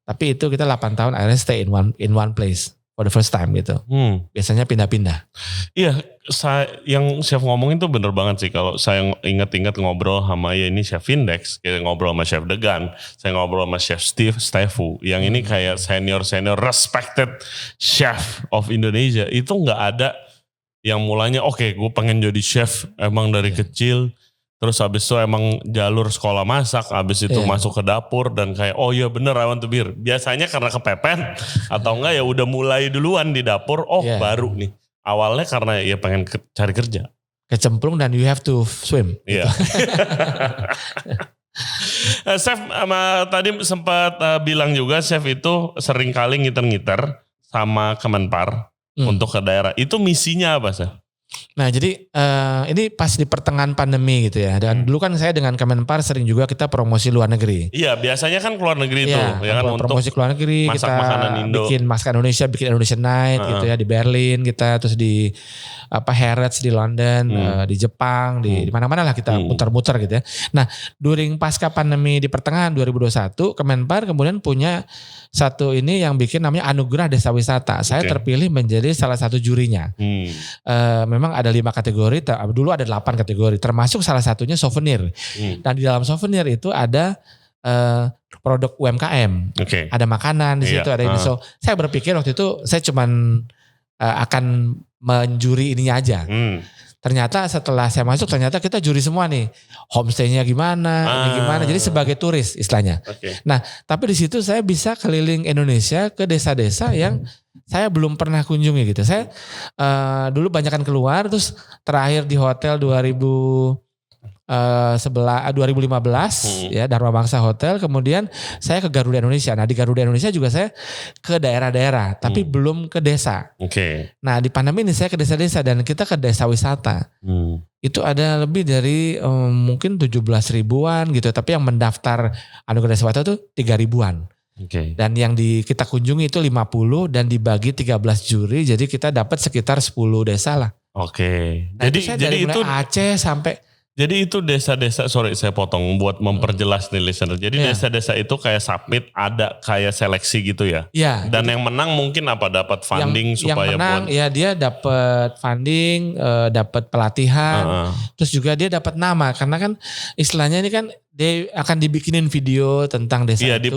Tapi itu kita 8 tahun akhirnya stay in one place for the first time gitu. Biasanya pindah-pindah. Iya, yang chef ngomongin tuh bener banget sih. Kalau saya ingat-ingat ngobrol sama ini chef Index, kita ngobrol sama chef Degan, saya ngobrol sama chef Stefu, yang ini kayak senior respected chef of Indonesia. Itu nggak ada yang mulanya gue pengen jadi chef emang dari kecil, terus habis itu emang jalur sekolah masak, habis itu masuk ke dapur dan kayak iya bener I want to be. Biasanya karena kepepet atau enggak ya udah mulai duluan di dapur, baru nih. Awalnya karena ya pengen cari kerja. Kecemplung dan you have to swim. Iya. Chef tadi sempat bilang juga chef itu sering kali ngiter-ngiter sama Kemenpar. Untuk ke daerah. Itu misinya apa sih? Nah jadi ini pas di pertengahan pandemi gitu ya. Dan dulu kan saya dengan Kemenpar sering juga kita promosi luar negeri. Iya biasanya kan keluar negeri tuh. Ya kan promosi untuk keluar negeri. masak Kita makanan Indo. bikin masakan Indonesia, bikin Indonesian Night gitu ya. Di Berlin kita, terus di Harrods di London, di Jepang, di mana-mana lah kita muter-muter gitu ya. Nah during pasca pandemi di pertengahan 2021 Kemenpar kemudian punya satu ini yang bikin namanya Anugerah Desa Wisata. Saya terpilih menjadi salah satu jurinya. Memang ada 5 kategori, dulu ada 8 kategori, termasuk salah satunya souvenir. Dan di dalam souvenir itu ada produk UMKM, ada makanan di situ, ada ini. So saya berpikir waktu itu saya cuman akan menjuri ininya aja. Ternyata setelah saya masuk ternyata kita juri semua nih. Homestay-nya gimana, ini gimana. Jadi sebagai turis istilahnya. Nah, tapi di situ saya bisa keliling Indonesia ke desa-desa yang saya belum pernah kunjungi gitu. Saya dulu banyakan keluar, terus terakhir di hotel 2015 ya, Dharma Bangsa Hotel. Kemudian saya ke Garuda Indonesia. Nah di Garuda Indonesia juga saya ke daerah-daerah, tapi belum ke desa. Nah di pandemi ini saya ke desa-desa dan kita ke desa wisata. Itu ada lebih dari mungkin 17 ribuan gitu. Tapi yang mendaftar Anugerah Desa Wisata itu 3 ribuan. Dan yang kita kunjungi itu 50 dan dibagi 13 juri. Jadi kita dapat sekitar 10 desa lah. Nah, jadi itu Aceh sampai. Jadi itu desa-desa, sorry saya potong buat memperjelas nih listener. Jadi desa-desa itu kayak submit, ada kayak seleksi gitu ya. Iya. Dan yang menang mungkin apa? Dapat funding supaya yang menang ya dia dapat funding, dapat pelatihan, terus juga dia dapat nama karena kan istilahnya ini kan dia akan dibikinin video tentang desa itu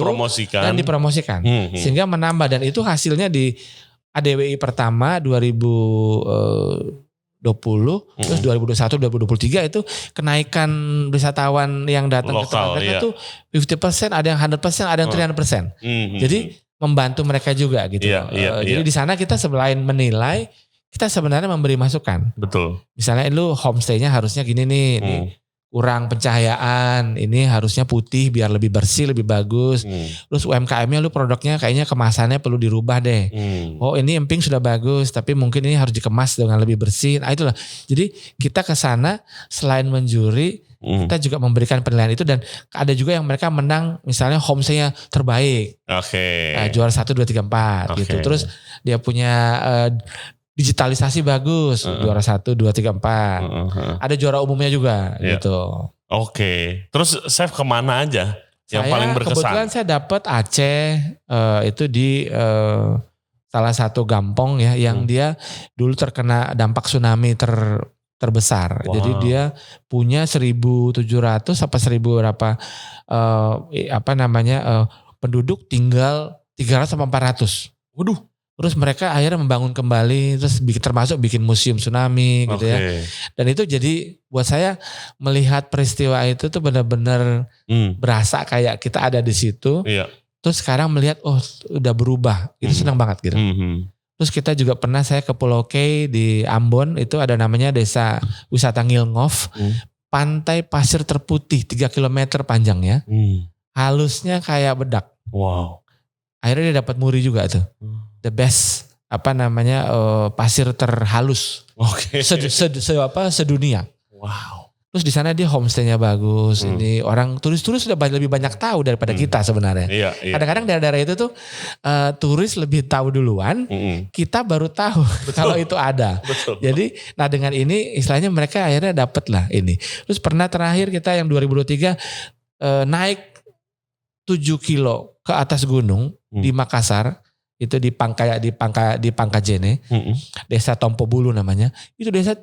dipromosikan sehingga menambah, dan itu hasilnya di ADWI pertama 2020 terus 2021 2023 itu kenaikan wisatawan yang datang ke tempat mereka tuh 50%, ada yang 100%, ada yang 300%. Jadi membantu mereka juga gitu. Jadi di sana kita selain menilai, kita sebenarnya memberi masukan. Betul. Misalnya lu homestay-nya harusnya gini nih, kurang pencahayaan, ini harusnya putih biar lebih bersih, lebih bagus. Terus UMKM-nya lu produknya kayaknya kemasannya perlu dirubah deh. Oh ini emping sudah bagus, tapi mungkin ini harus dikemas dengan lebih bersih. Nah itulah. Jadi kita ke sana selain menjuri, kita juga memberikan penilaian itu, dan ada juga yang mereka menang misalnya homestay-nya terbaik. Juara 1, 2, 3, 4 gitu. Terus dia punya digitalisasi bagus, juara 1, 2, 3, 4. Ada juara umumnya juga gitu. Terus chef kemana aja yang paling berkesan? Kebetulan saya dapat Aceh, itu di salah satu gampong ya, yang dia dulu terkena dampak tsunami terbesar. Jadi dia punya 1.700 apa 1.000 berapa penduduk, tinggal 300 sampai 400. Terus mereka akhirnya membangun kembali, terus termasuk bikin museum tsunami gitu ya. Dan itu jadi buat saya melihat peristiwa itu tuh benar-benar berasa kayak kita ada di situ. Terus sekarang melihat udah berubah, itu senang banget gitu. Terus kita juga pernah saya ke Pulau K di Ambon, itu ada namanya Desa Wisata Ngilngof. Pantai pasir terputih 3 km panjangnya. Halusnya kayak bedak. Akhirnya dia dapat muri juga tuh. The best pasir terhalus sedunia. Terus di sana dia homestay-nya bagus. Ini orang turis-turis sudah lebih banyak tahu daripada kita sebenarnya. Kadang-kadang daerah-daerah itu tuh turis lebih tahu duluan. Kita baru tahu kalau itu ada. Jadi, nah dengan ini istilahnya mereka akhirnya dapat lah ini. Terus pernah terakhir kita yang 2023 naik 7 kilo ke atas gunung di Makassar. Itu di Pangkajene, Desa Tompobulu namanya. Itu desa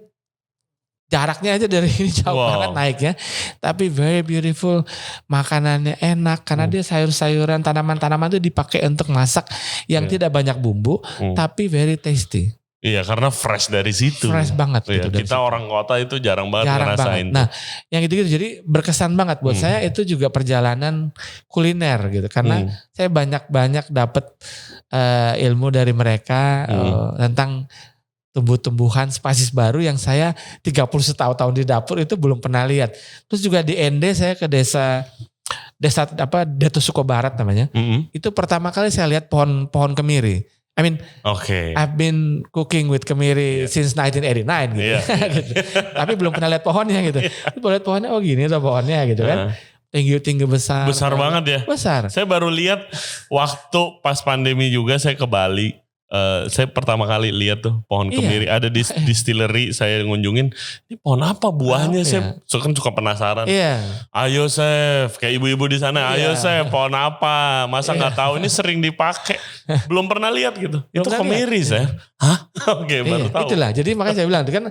jaraknya aja dari ini jauh banget naiknya, tapi very beautiful, makanannya enak karena dia sayur-sayuran, tanaman-tanaman itu dipakai untuk masak yang tidak banyak bumbu, tapi very tasty. Iya, karena fresh dari situ. Fresh banget gitu. Kita orang kota itu jarang banget ngerasain. Nah, yang gitu-gitu jadi berkesan banget buat saya. Itu juga perjalanan kuliner gitu. Karena saya banyak dapat ilmu dari mereka tentang tumbuh-tumbuhan spesies baru yang saya 30 tahun di dapur itu belum pernah lihat. Terus juga di Ende saya ke desa Detu Suko Barat namanya. Itu pertama kali saya lihat pohon kemiri. I've been cooking with kemiri since 1989 gitu. Gitu. Tapi belum pernah lihat pohonnya gitu. Boleh lihat pohonnya, oh gini tuh pohonnya gitu kan. Tinggi besar. Besar banget ya. Besar. Saya baru lihat waktu pas pandemi juga saya ke Bali. Saya pertama kali lihat tuh pohon kemiri ada di distillery saya ngunjungin. Ini pohon apa buahnya? Saya kan suka penasaran. Ayo chef, kayak ibu-ibu di sana. Ayo chef, pohon apa? Masa nggak tahu? Ini sering dipakai. Belum pernah lihat gitu. Itu kemiri chef. Hah? Oke, baru tahu. Itulah. Jadi makanya saya bilang itu kan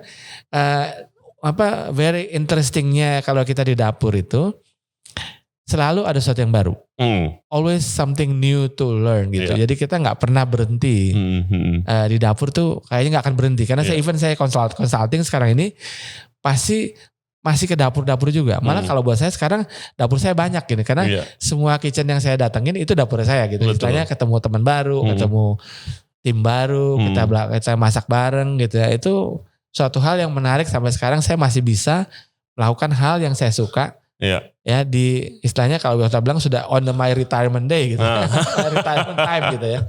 very interestingnya kalau kita di dapur itu selalu ada sesuatu yang baru. Always something new to learn gitu. Jadi kita nggak pernah berhenti di dapur tuh kayaknya nggak akan berhenti. Karena saya consulting sekarang ini pasti masih ke dapur-dapur juga. Malah kalau buat saya sekarang dapur saya banyak gini. Karena semua kitchen yang saya datengin itu dapur saya gitu. Istilahnya ketemu teman baru, ketemu tim baru, kita masak bareng gitu ya. Itu suatu hal yang menarik sampai sekarang saya masih bisa melakukan hal yang saya suka. Ya di istilahnya kalau kita bilang sudah on my retirement day gitu. Retirement time gitu ya.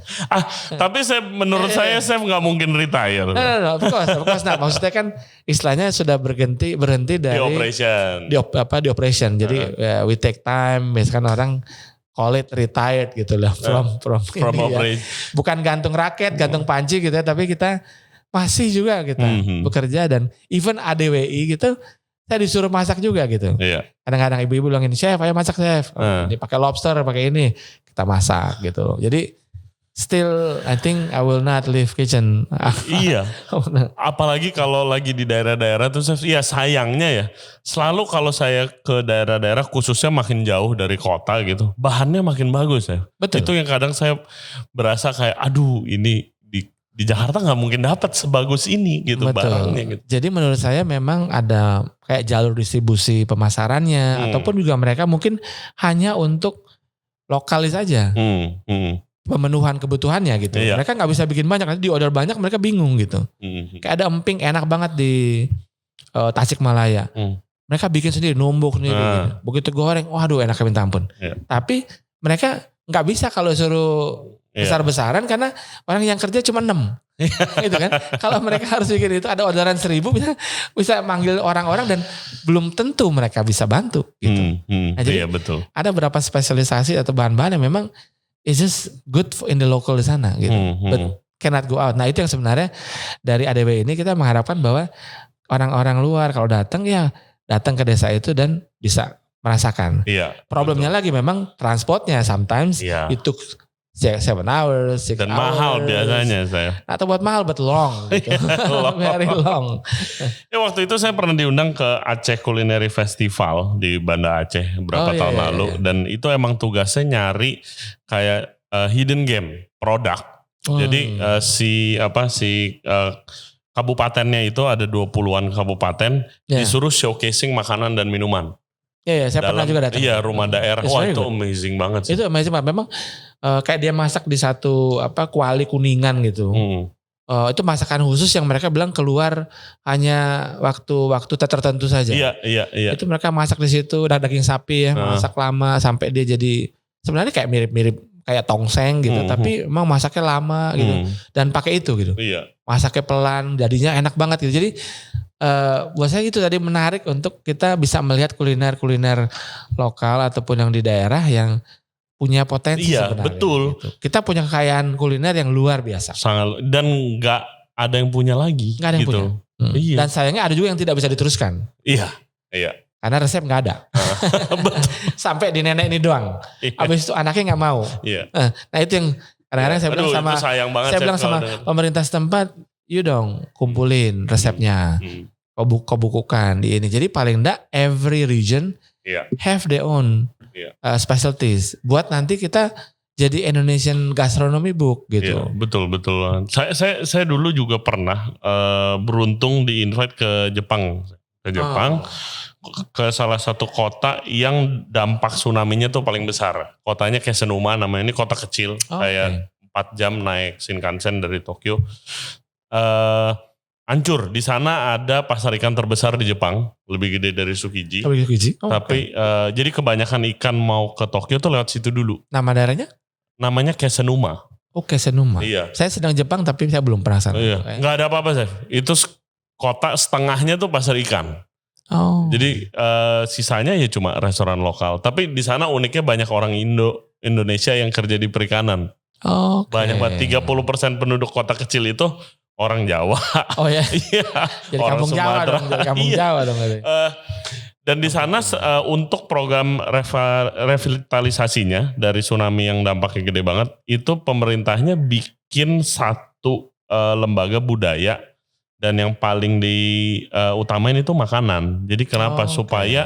Tapi menurut saya nggak mungkin retire. No, of course. Nah, maksudnya kan istilahnya sudah berhenti dari di operation. Jadi we take time, misalkan orang call it retired gitu lah from ini, ya. Bukan gantung raket, gantung panci gitu ya, tapi kita masih juga kita bekerja dan even ADWI gitu. Saya disuruh masak juga gitu. Kadang-kadang ibu-ibu bilangin, chef ayo masak chef. Ini pakai lobster, pakai ini. Kita masak gitu. Jadi still I think I will not leave kitchen. Iya. Apalagi kalau lagi di daerah-daerah tuh chef. Iya sayangnya ya. Selalu kalau saya ke daerah-daerah khususnya makin jauh dari kota gitu. Bahannya makin bagus ya. Betul. Itu yang kadang saya berasa kayak aduh ini di Jakarta nggak mungkin dapat sebagus ini gitu. Betul. Barangnya gitu. Jadi menurut saya memang ada kayak jalur distribusi pemasarannya ataupun juga mereka mungkin hanya untuk lokalis aja. Pemenuhan kebutuhannya gitu. Mereka nggak bisa bikin banyak, nanti di order banyak mereka bingung gitu. Kayak ada emping enak banget di Tasikmalaya. Mereka bikin sendiri, numbuk sendiri. Gitu. Begitu goreng, waduh enaknya minta ampun. Tapi mereka nggak bisa kalau suruh besar-besaran karena orang yang kerja cuma 6 gitu kan. Kalau mereka harus bikin itu ada orderan 1000 bisa manggil orang-orang dan belum tentu mereka bisa bantu gitu. Nah, jadi betul. Ada beberapa spesialisasi atau bahan-bahan yang memang is just good in the local di sana gitu. But cannot go out. Nah, itu yang sebenarnya dari ADW ini kita mengharapkan bahwa orang-orang luar kalau datang ke desa itu dan bisa merasakan. Problemnya lagi memang transportnya sometimes itu 7 hours, 6 dan hours. mahal biasanya saya. Atau buat mahal but long gitu. Very long. Waktu itu saya pernah diundang ke Aceh Culinary Festival di Banda Aceh beberapa tahun lalu. Dan itu emang tugasnya nyari kayak hidden game produk. Jadi kabupatennya itu ada 20-an kabupaten disuruh showcasing makanan dan minuman. Saya pernah juga datang. Iya, rumah daerah. Wah, itu amazing banget sih. Itu amazing banget. Memang kayak dia masak di satu kuali Kuningan gitu. Itu masakan khusus yang mereka bilang keluar hanya waktu tertentu saja. Iya. Itu mereka masak di situ, udah daging sapi ya, masak lama sampai dia jadi sebenarnya kayak mirip-mirip kayak tongseng gitu, tapi emang masaknya lama gitu. Dan pakai itu gitu. Masaknya pelan, jadinya enak banget gitu. Jadi buat saya itu tadi menarik untuk kita bisa melihat kuliner-kuliner lokal ataupun yang di daerah yang punya potensi sebenarnya. Betul. Gitu. Kita punya kekayaan kuliner yang luar biasa. Sangat, dan gak ada yang punya lagi. Gak ada yang punya. Dan sayangnya ada juga yang tidak bisa diteruskan. Iya. Karena resep gak ada. Sampai di nenek ini doang. Habis itu anaknya gak mau. Nah itu yang kadang-kadang saya bilang sama pemerintah setempat, yuk dong kumpulin resepnya. Kau bukukan di ini. Jadi paling enggak every region have their own specialties. Buat nanti kita jadi Indonesian Gastronomy Book gitu. Betul. Saya dulu juga pernah beruntung di-invite ke Jepang. Ke salah satu kota yang dampak tsunami-nya tuh paling besar. Kotanya Kesenuma namanya, ini kota kecil. Kayak 4 jam naik Shinkansen dari Tokyo. Hancur. Di sana ada pasar ikan terbesar di Jepang, lebih gede dari Tsukiji. Tapi jadi kebanyakan ikan mau ke Tokyo tuh lewat situ dulu. Nama daerahnya? Namanya Kesenuma. Oke, Senuma. Iya. Saya sedang Jepang tapi saya belum pernah sana. Iya. Nggak ada apa-apa, Chef. Itu kota setengahnya tuh pasar ikan. Oh. Jadi sisanya ya cuma restoran lokal. Tapi di sana uniknya banyak orang Indonesia yang kerja di perikanan. Oh. Banyak banget, 30% penduduk kota kecil itu orang Jawa. Oh ya. Iya. Jadi orang kampung Jawa Sumatera. dong. Jadi kampung Iya. Jawa dong. Dan di sana untuk program revitalisasinya dari tsunami yang dampaknya gede banget, itu pemerintahnya bikin satu lembaga budaya. Dan yang paling diutamain itu makanan. Jadi kenapa? Supaya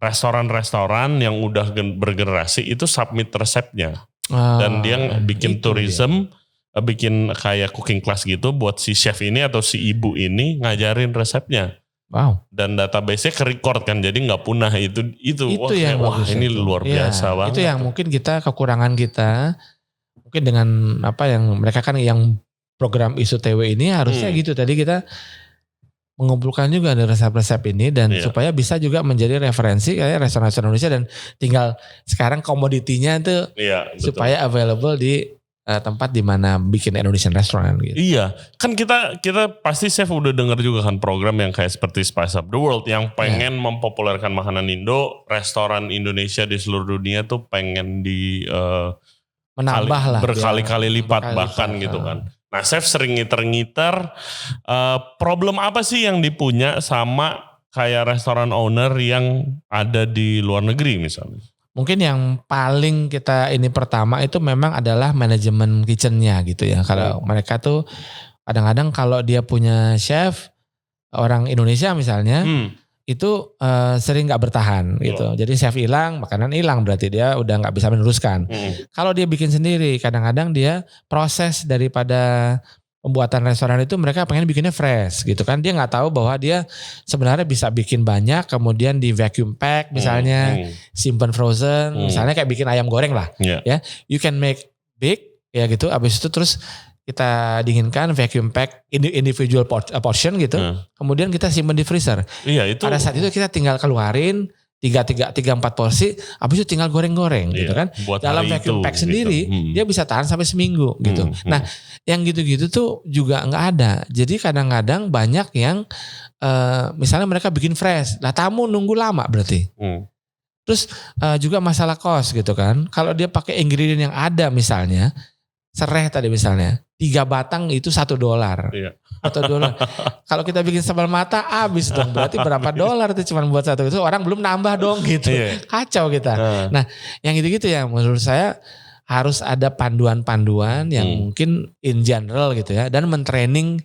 restoran-restoran yang udah bergenerasi itu submit resepnya. Dan dia bikin tourism, bikin kayak cooking class gitu buat si chef ini atau si ibu ini ngajarin resepnya. Wow. Dan database-nya ke-record kan, jadi nggak punah itu Itu yang wah bagus ini itu. luar biasa banget. Itu yang mungkin kekurangan kita, mungkin dengan apa yang mereka kan yang program isu TW ini harusnya gitu. Tadi kita mengumpulkan juga ada resep-resep ini dan supaya bisa juga menjadi referensi kayak restoran-restoran Indonesia dan tinggal sekarang komoditinya itu supaya available di tempat di mana bikin Indonesian restaurant gitu. Iya, kan kita pasti chef udah dengar juga kan program yang kayak seperti Spice Up the World yang pengen mempopulerkan makanan Indo, restoran Indonesia di seluruh dunia tuh pengen menambah lah berkali-kali lipat bahkan gitu kan. Nah, chef sering ngiter-ngiter problem apa sih yang dipunya sama kayak restoran owner yang ada di luar negeri misalnya? Mungkin yang paling kita ini pertama itu memang adalah manajemen kitchennya gitu ya. Kalau mereka tuh kadang-kadang kalau dia punya chef orang Indonesia misalnya itu sering nggak bertahan gitu. Jadi chef hilang, makanan hilang berarti dia udah nggak bisa meneruskan. Kalau dia bikin sendiri, kadang-kadang dia proses daripada pembuatan restoran itu mereka pengen bikinnya fresh gitu kan. Dia nggak tahu bahwa dia sebenarnya bisa bikin banyak, kemudian di vacuum pack misalnya, simpan frozen, misalnya kayak bikin ayam goreng lah. Ya, you can make big ya gitu. Abis itu terus kita dinginkan, vacuum pack individual portion gitu. Kemudian kita simpan di freezer. Iya, itu. Pada saat itu kita tinggal keluarin 3-4 porsi, habis itu tinggal goreng-goreng gitu kan. Dalam vacuum pack sendiri dia bisa tahan sampai seminggu gitu. Nah, yang gitu-gitu tuh juga nggak ada. Jadi kadang-kadang banyak yang misalnya mereka bikin fresh, lah tamu nunggu lama berarti. Terus juga masalah cost gitu kan. Kalau dia pakai ingredient yang ada misalnya, serai tadi misalnya, 3 batang itu $1. $1. Kalau kita bikin sambal mata habis dong. Berarti berapa dolar itu cuma buat satu itu, orang belum nambah dong gitu. Kacau kita. Nah, yang gitu-gitu ya menurut saya harus ada panduan-panduan yang mungkin in general gitu ya, dan mentraining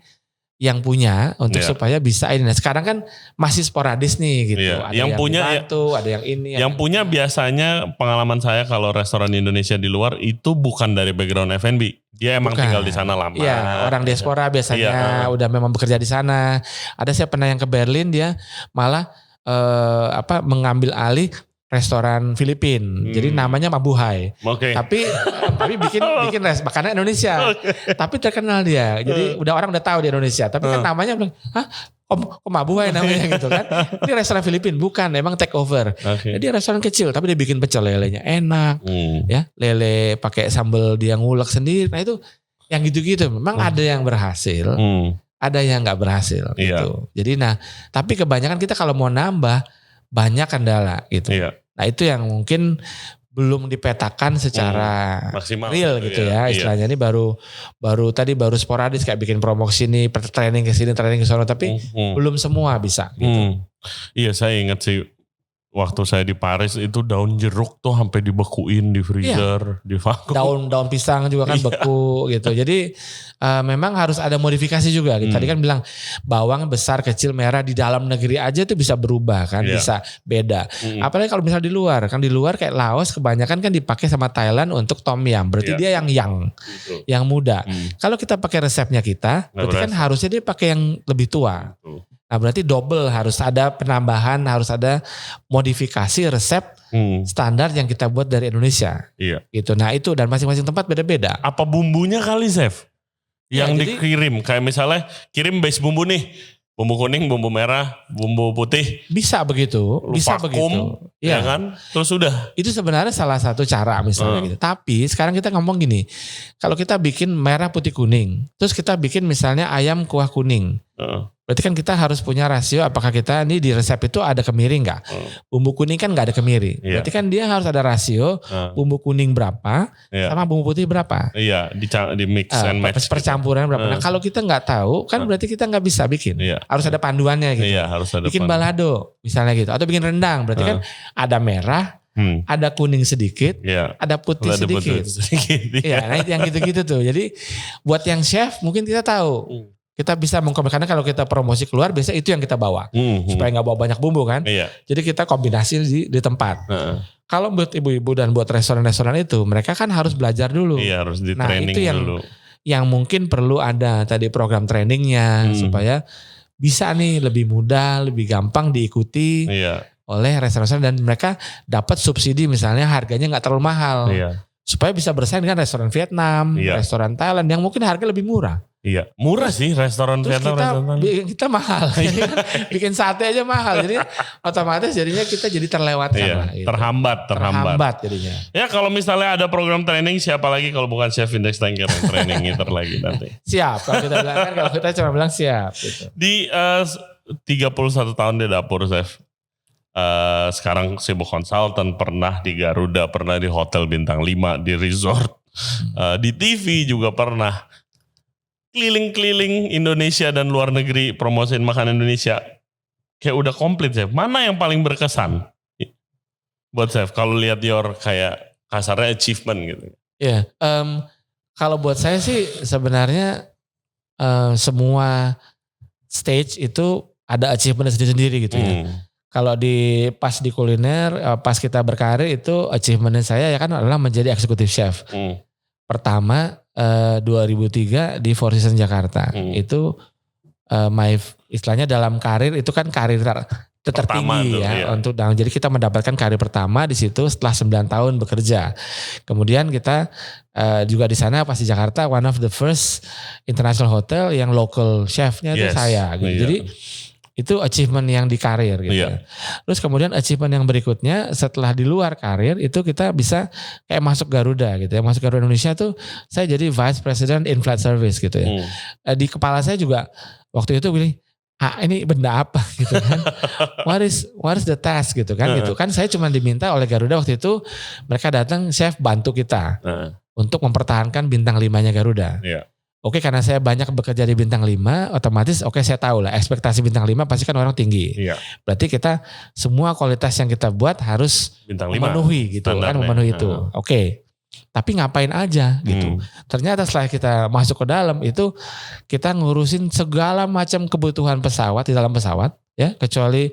yang punya untuk supaya bisa ini. Nah, sekarang kan masih sporadis nih gitu. Ada yang punya dibantu, ada yang ini. Yang punya biasanya pengalaman saya kalau restoran Indonesia di luar itu bukan dari background F&B. Dia emang tinggal di sana lama. Iya, orang diaspora biasanya udah memang bekerja di sana. Ada saya pernah yang ke Berlin, dia malah mengambil alih restoran Filipin. Jadi namanya Mabuhay. Tapi bikin makanan Indonesia. Tapi terkenal dia. Jadi orang udah tahu di Indonesia. Tapi kan namanya kok Mabuhay namanya gitu kan. Ini restoran Filipin, bukan, emang take over. Jadi restoran kecil tapi dia bikin pecel lelenya enak. Ya, lele pakai sambal dia ngulek sendiri. Nah, itu yang gitu-gitu. Memang ada yang berhasil. Ada yang nggak berhasil gitu. Jadi tapi kebanyakan kita kalau mau nambah banyak kendala gitu. Nah, itu yang mungkin belum dipetakan secara maksimal real gitu ya. Istilahnya ini baru sporadis kayak bikin promosi nih, training ke sini, training ke sana, tapi belum semua bisa gitu. Iya, saya ingat sih waktu saya di Paris itu daun jeruk tuh sampai dibekuin di freezer, di vakum. Daun pisang juga kan beku gitu. Jadi memang harus ada modifikasi juga. Tadi kan bilang bawang besar, kecil, merah di dalam negeri aja tuh bisa berubah kan, bisa beda. Apalagi kalau misalnya di luar, kan di luar kayak Laos kebanyakan kan dipakai sama Thailand untuk tom yum. Berarti dia yang muda. Kalau kita pakai resepnya kita, berarti kan harusnya dia pakai yang lebih tua. Nah, berarti double, harus ada penambahan, harus ada modifikasi resep standar yang kita buat dari Indonesia. Gitu. Nah, itu dan masing-masing tempat beda-beda. Apa bumbunya kali, chef? Yang dikirim, kayak misalnya kirim base bumbu nih, Bumbu kuning, bumbu merah, bumbu putih. Bisa begitu, bisa vakum, begitu. Ya kan? Terus udah. Itu sebenarnya salah satu cara misalnya gitu. Tapi sekarang kita ngomong gini, kalau kita bikin merah putih kuning, terus kita bikin misalnya ayam kuah kuning. Berarti kan kita harus punya rasio apakah kita ini di resep itu ada kemiri nggak? Bumbu kuning kan nggak ada kemiri. Berarti kan dia harus ada rasio bumbu kuning berapa sama bumbu putih berapa. Iya, di mix and match. Percampuran berapa. Nah kalau kita nggak tahu kan berarti kita nggak bisa bikin. Harus ada panduannya gitu. Iya, harus ada bikin balado misalnya gitu. Atau bikin rendang. Berarti kan ada merah, ada kuning sedikit, ada putih sedikit. Iya, nah itu yang gitu-gitu tuh. Jadi buat yang chef mungkin kita tahu. Kita bisa mengkombinasikan, karena kalau kita promosi keluar biasanya itu yang kita bawa. Supaya nggak bawa banyak bumbu kan. Jadi kita kombinasi di tempat. Kalau buat ibu-ibu dan buat restoran-restoran itu mereka kan harus belajar dulu. Iya, harus di training itu dulu. Yang mungkin perlu ada tadi program trainingnya supaya bisa nih lebih mudah, lebih gampang diikuti oleh restoran-restoran dan mereka dapat subsidi misalnya harganya nggak terlalu mahal. Supaya bisa bersaing dengan restoran Vietnam, restoran Thailand yang mungkin harga lebih murah. Iya, murah sih restoran Vietnam. Kita mahal. Jadi kan bikin sate aja mahal. Jadi otomatis jadinya kita jadi terlewatkan lah. Gitu. Terhambat jadinya. Ya kalau misalnya ada program training siapa lagi kalau bukan Chef Index Tanker yang training ngiter lagi nanti. Siap. Kalau kita bilang kan kalau kita cuma bilang siap. Gitu. Di 31 tahun di dapur Chef. Sekarang sibuk konsultan, pernah di Garuda, pernah di hotel bintang 5, di resort, di TV juga pernah. Keliling-keliling Indonesia dan luar negeri promosiin makanan Indonesia. Kayak udah komplit Chef. Mana yang paling berkesan buat Chef kalau lihat your kayak kasarnya achievement gitu? Iya, kalau buat saya sih sebenarnya semua stage itu ada achievement sendiri-sendiri gitu ya. Kalau pas di kuliner, pas kita berkarir itu achievementnya saya ya kan adalah menjadi eksekutif chef. Pertama 2003 di Four Seasons Jakarta. Itu istilahnya dalam karir itu kan karir tertinggi ya. Untuk jadi kita mendapatkan karir pertama di situ setelah 9 tahun bekerja. Kemudian kita juga di sana pas di Jakarta one of the first international hotel yang local chefnya itu saya gitu. Jadi itu achievement yang di karir gitu. Terus kemudian achievement yang berikutnya setelah di luar karir itu kita bisa kayak masuk Garuda gitu ya. Masuk Garuda Indonesia tuh saya jadi Vice President in Flight Service gitu ya. Di kepala saya juga waktu itu bilang, ini benda apa gitu kan. What is the task gitu kan gitu. Kan saya cuma diminta oleh Garuda waktu itu mereka datang chef bantu kita untuk mempertahankan bintang 5-nya Garuda. Oke, karena saya banyak bekerja di bintang 5, otomatis saya tahu lah ekspektasi bintang 5 pasti kan orang tinggi. Berarti kita semua kualitas yang kita buat harus bintang 5, memenuhi gitu kan, memenuhi itu. Oke. Tapi ngapain aja gitu. Ternyata setelah kita masuk ke dalam itu kita ngurusin segala macam kebutuhan pesawat di dalam pesawat ya, kecuali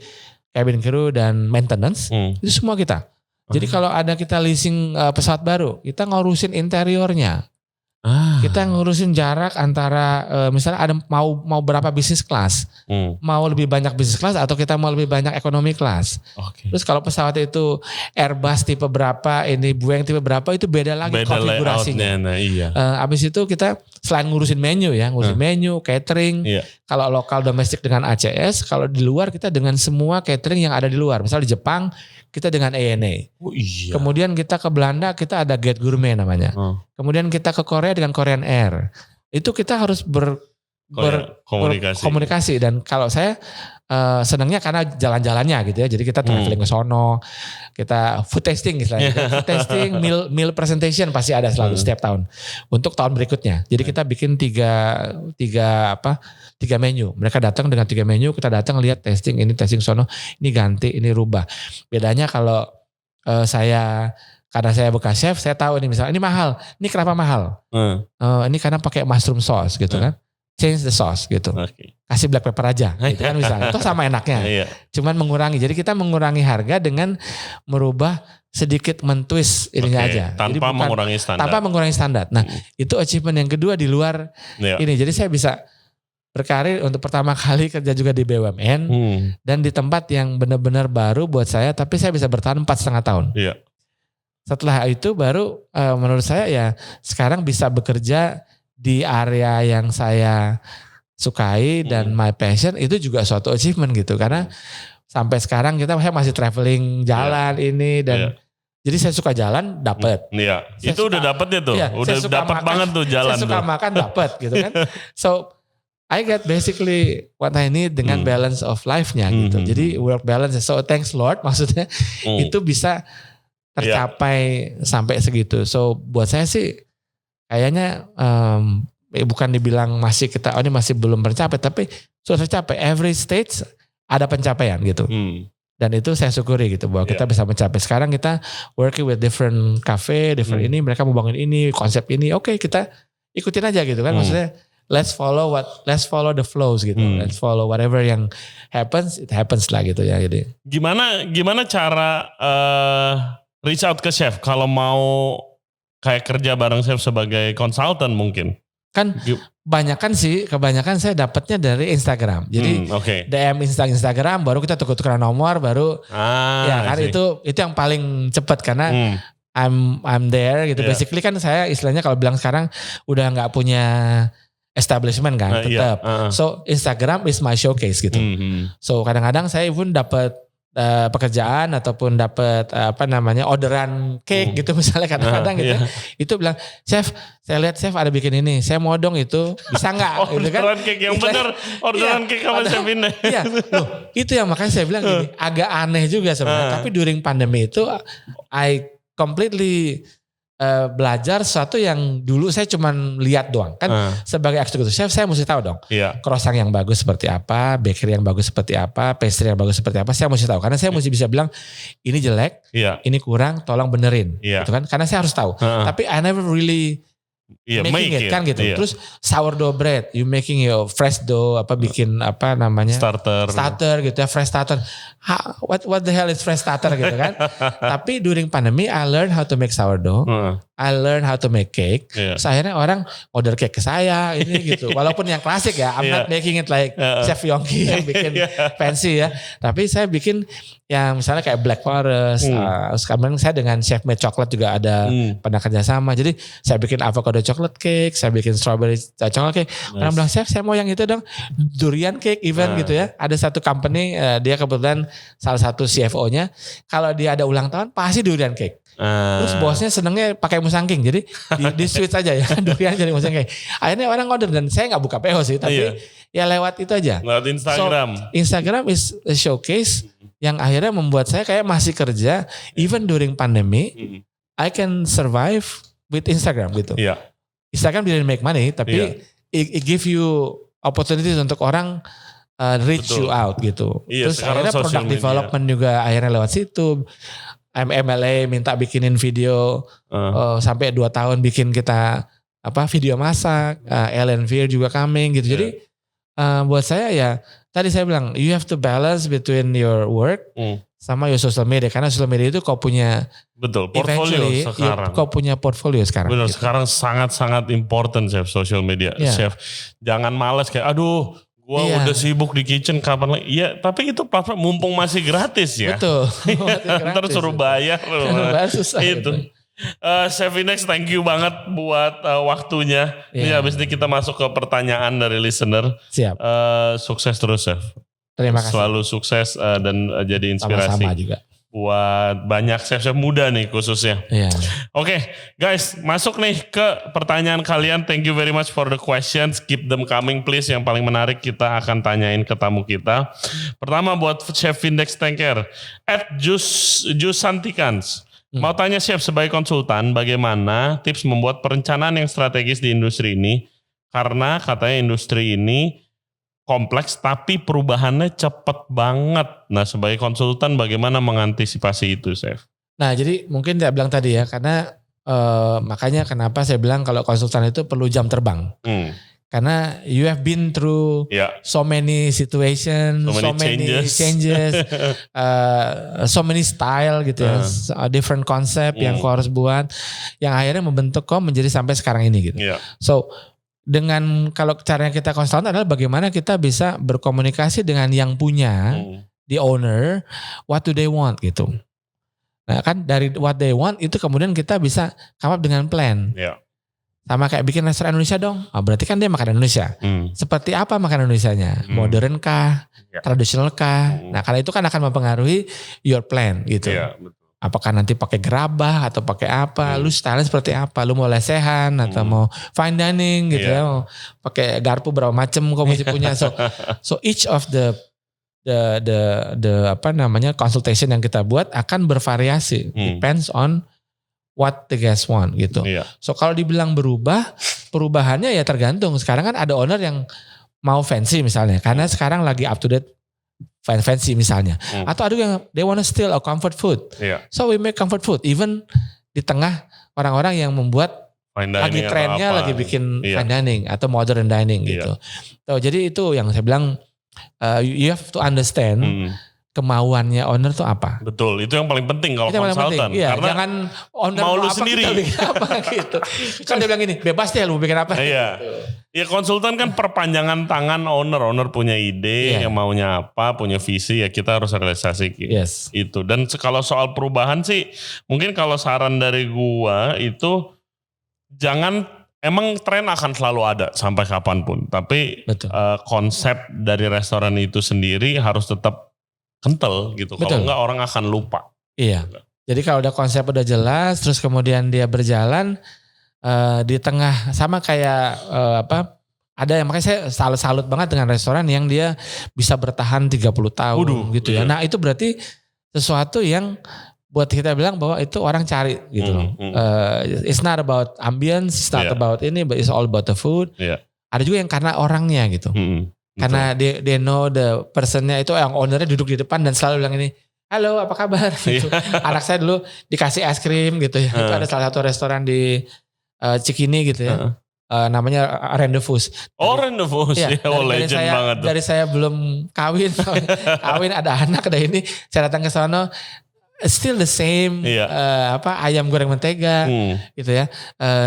cabin crew dan maintenance, itu semua kita. Jadi kalau ada kita leasing pesawat baru, kita ngurusin interiornya. Kita ngurusin jarak antara misalnya ada mau berapa bisnis kelas, mau lebih banyak bisnis kelas atau kita mau lebih banyak ekonomi kelas. Terus kalau pesawat itu Airbus tipe berapa, ini Boeing tipe berapa itu beda lagi konfigurasinya. Abis itu kita selain ngurusin menu ya, menu, catering. Kalau lokal domestik dengan ACS, kalau di luar kita dengan semua catering yang ada di luar. Misalnya di Jepang kita dengan ANA. Kemudian kita ke Belanda kita ada Gate Gourmet namanya. Kemudian kita ke Korea dengan Korean Air. Itu kita harus berkomunikasi. Dan kalau saya senangnya karena jalan-jalannya gitu ya. Jadi kita traveling ke sono, kita food tasting istilahnya. Food tasting, meal presentation pasti ada selalu setiap tahun. Untuk tahun berikutnya. Jadi kita bikin tiga menu. Mereka datang dengan 3 menu, kita datang lihat testing, ini testing sono, ini ganti, ini rubah. Bedanya kalau karena saya bekas chef, saya tahu ini misalnya ini mahal. Ini kenapa mahal? Ini karena pakai mushroom sauce gitu kan. Change the sauce gitu. Kasih black pepper aja gitu kan misalnya. Itu sama enaknya. Cuman mengurangi. Jadi kita mengurangi harga dengan merubah sedikit mentwist ininya aja. Tanpa mengurangi standar. Nah, itu achievement yang kedua di luar ini. Jadi saya bisa berkarir untuk pertama kali kerja juga di BUMN dan di tempat yang benar-benar baru buat saya, tapi saya bisa bertahan 4,5 tahun. Setelah itu baru menurut saya ya sekarang bisa bekerja di area yang saya sukai dan my passion itu juga suatu achievement gitu. Karena sampai sekarang saya masih traveling jalan ini dan jadi saya suka jalan dapat. Iya, itu udah dapetnya tuh. Udah dapat banget tuh jalan. Saya suka makan dapat gitu kan. So I get basically what I need dengan balance of life-nya gitu. Jadi work balance. So thanks Lord maksudnya itu bisa tercapai sampai segitu. So buat saya sih kayaknya bukan dibilang masih ini masih belum tercapai, tapi sudah tercapai. Every stage ada pencapaian gitu. Dan itu saya syukuri gitu bahwa kita bisa mencapai. Sekarang kita working with different cafe, different ini, mereka mau bangun ini, konsep ini. Oke, kita ikutin aja gitu kan. Maksudnya let's follow the flows gitu. Let's follow whatever yang happens, it happens lah gitu ya. Jadi gimana cara reach out ke chef kalau mau kayak kerja bareng chef sebagai konsultan mungkin? Kan kebanyakan saya dapatnya dari Instagram. Jadi DM Instagram baru kita tukar-tukaran nomor baru kan itu yang paling cepat karena I'm there gitu. Basically kan saya istilahnya kalau bilang sekarang udah nggak punya establishment kan tetap. So Instagram is my showcase gitu. So kadang-kadang saya pun dapat pekerjaan ataupun dapat orderan cake gitu misalnya kadang-kadang gitu. Itu bilang, "Chef, saya lihat chef ada bikin ini. Saya mau dong itu. Bisa enggak?" gitu kan. Orderan cake yang benar. Orderan cake sama chef ini. Iya. Loh, itu yang makanya saya bilang gini, agak aneh juga sebenarnya. Tapi during pandemi itu I completely belajar sesuatu yang dulu saya cuma lihat doang kan. Sebagai eksekutif chef saya mesti tahu dong croissant yang bagus seperti apa, bakery yang bagus seperti apa, pastry yang bagus seperti apa, saya mesti tahu karena saya mesti bisa bilang ini jelek, ini kurang, tolong benerin gitu kan, karena saya harus tahu. Tapi I never really making it kan gitu. Terus sourdough bread, you making your fresh dough bikin starter gitu ya, fresh starter. What the hell is fresh starter gitu kan. Tapi during pandemi I learned how to make sourdough. I learned how to make cake. So akhirnya orang order cake ke saya ini gitu. Walaupun yang klasik ya, I'm not making it like Chef Yongki yang bikin fancy ya. Tapi saya bikin yang misalnya kayak Black Forest. Sekarang saya dengan Chef Made Chocolate juga ada pernah kerjasama. Jadi saya bikin avocado chocolate cake, saya bikin strawberry chocolate cake. Orang bilang, "Chef saya mau yang itu dong. Durian cake event gitu ya." Ada satu company, dia kebetulan salah satu CFO-nya. Kalau dia ada ulang tahun pasti durian cake. Terus bosnya senengnya pakai musangking. Jadi di switch aja ya. Durian jadi musangking. Akhirnya orang order dan saya gak buka PO sih. Tapi ya lewat itu aja. Lewat Instagram. So, Instagram is a showcase yang akhirnya membuat saya kayak masih kerja. Even during pandemi, I can survive with Instagram gitu. Instagram didn't make money. Tapi it give you opportunities untuk orang reach you out gitu. Terus akhirnya product development juga akhirnya lewat situ. MLA minta bikinin video sampai 2 tahun bikin kita video masak. Ellen Veer juga coming gitu. Jadi buat saya ya tadi saya bilang you have to balance between your work sama your social media karena social media itu kau punya portfolio sekarang. Kau punya portfolio sekarang. Benar gitu. Sekarang sangat-sangat important chef social media. Chef jangan males kayak aduh gua udah sibuk di kitchen kapan lagi. Iya, tapi itu platform mumpung masih gratis ya. Betul. Ntar suruh bayar. Susah itu. Chef Index, thank you banget buat waktunya. Ini habis ini kita masuk ke pertanyaan dari listener. Siap. Sukses terus Chef. Terima kasih. Selalu sukses dan jadi inspirasi. Sama-sama juga. Buat banyak chef-chef muda nih khususnya. Oke, guys, masuk nih ke pertanyaan kalian. Thank you very much for the questions. Keep them coming please. Yang paling menarik kita akan tanyain ke tamu kita. Pertama buat Chef Index Tanker @Jusantikans. Mau tanya Chef sebagai konsultan, bagaimana tips membuat perencanaan yang strategis di industri ini? Karena katanya industri ini kompleks tapi perubahannya cepat banget. Nah sebagai konsultan bagaimana mengantisipasi itu Chef? Nah jadi mungkin saya bilang tadi ya karena makanya kenapa saya bilang kalau konsultan itu perlu jam terbang. Karena you have been through so many situations, so many changes, so many style gitu ya, different concept yang kau harus buat, yang akhirnya membentuk kau menjadi sampai sekarang ini gitu. So dengan kalau caranya kita konsultan adalah bagaimana kita bisa berkomunikasi dengan yang punya, the owner, what do they want gitu. Nah kan dari what they want itu kemudian kita bisa come up dengan plan. sama kayak bikin restoran Indonesia dong. Berarti kan dia makan Indonesia. Seperti apa makan Indonesianya? Modern kah? Tradisional kah? Nah, karena itu kan akan mempengaruhi your plan gitu. Iya, betul. Apakah nanti pakai gerabah atau pakai apa? Lu style seperti apa? Lu mau lesehan atau mau fine dining gitu ya? Mau pakai garpu berapa macam kau mesti punya. So each of the apa namanya consultation yang kita buat akan bervariasi. Depends on what the guest want gitu. So kalau dibilang berubah, perubahannya ya tergantung. Sekarang kan ada owner yang mau fancy misalnya, karena sekarang lagi up to date fancy misalnya. Atau ada yang they wanna still a comfort food. So we make comfort food even di tengah orang-orang yang membuat lagi trennya lagi bikin fine dining atau modern dining gitu. So, jadi itu yang saya bilang you have to understand kemauannya owner tuh apa. Betul, itu yang paling penting kalau konsultan. Iya, karena jangan owner mau lu apa sendiri. kita bikin apa gitu. Kan dia bilang gini, bebas deh lu bikin apa. Iya. Ya konsultan kan perpanjangan tangan owner. Owner punya ide, yang maunya apa, punya visi, ya kita harus realisasi itu. Dan kalau soal perubahan sih, mungkin kalau saran dari gua itu jangan, emang tren akan selalu ada sampai kapanpun. Tapi konsep dari restoran itu sendiri harus tetap kental gitu. Kalau enggak orang akan lupa. Iya. Jadi kalau udah konsep udah jelas, terus kemudian dia berjalan di tengah sama kayak ada yang makanya saya salut banget dengan restoran yang dia bisa bertahan 30 tahun gitu ya. Nah itu berarti sesuatu yang buat kita bilang bahwa itu orang cari gitu loh. It's not about ambience, it's not about ini, but it's all about the food. Ada juga yang karena orangnya gitu. Karena they know the personnya itu yang ownernya duduk di depan dan selalu bilang ini, halo apa kabar gitu. Anak saya dulu dikasih es krim gitu ya. Itu ada salah satu restoran di Cikini gitu ya. Namanya Rendezvous. Rendezvous ya, legend banget. Dari saya belum kawin ada anak ada ini, saya datang ke sana still the same ayam goreng mentega gitu ya,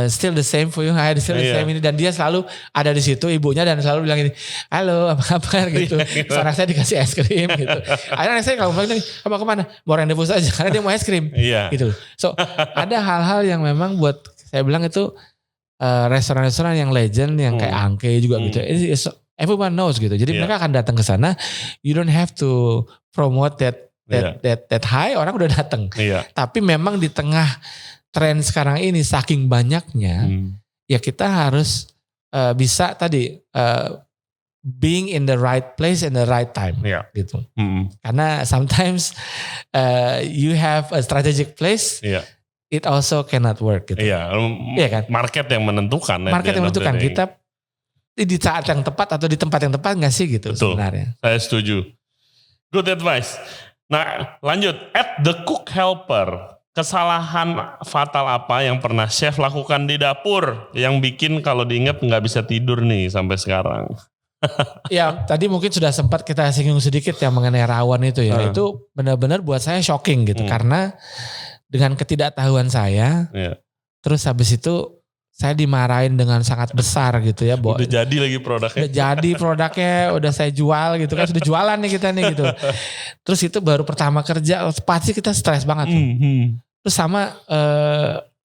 still the same for you, still the same ini, dan dia selalu ada di situ ibunya dan selalu bilang ini, halo apa kabar gitu. So, anak saya dikasih es krim gitu. Akhirnya anak saya kalau bilang kamu kemana, mau Rendezvous aja karena dia mau es krim gitu. So ada hal-hal yang memang buat saya bilang itu restoran-restoran yang legend yang kayak Angke juga gitu. Everyone knows gitu. Jadi mereka akan datang ke sana. You don't have to promote that high, orang udah datang. Tapi memang di tengah tren sekarang ini saking banyaknya, ya kita harus bisa tadi being in the right place in the right time gitu. Karena sometimes you have a strategic place. It also cannot work gitu. Iya kan? Market yang menentukan. Market yang menentukan. Kita di saat yang tepat atau di tempat yang tepat gak sih gitu. Betul. Sebenarnya. Saya setuju. Good advice. Nah lanjut. At the cook helper. Kesalahan fatal apa yang pernah chef lakukan di dapur yang bikin kalau diingat gak bisa tidur nih sampai sekarang? Ya tadi mungkin sudah sempat kita singgung sedikit ya mengenai rawon itu ya. Itu benar-benar buat saya shocking gitu. Karena dengan ketidaktahuan saya, terus habis itu saya dimarahin dengan sangat besar gitu ya. Udah jadi lagi produknya. Udah jadi produknya, udah saya jual gitu kan. Sudah jualan nih kita nih gitu. Terus itu baru pertama kerja, pasti kita stres banget tuh. Terus sama,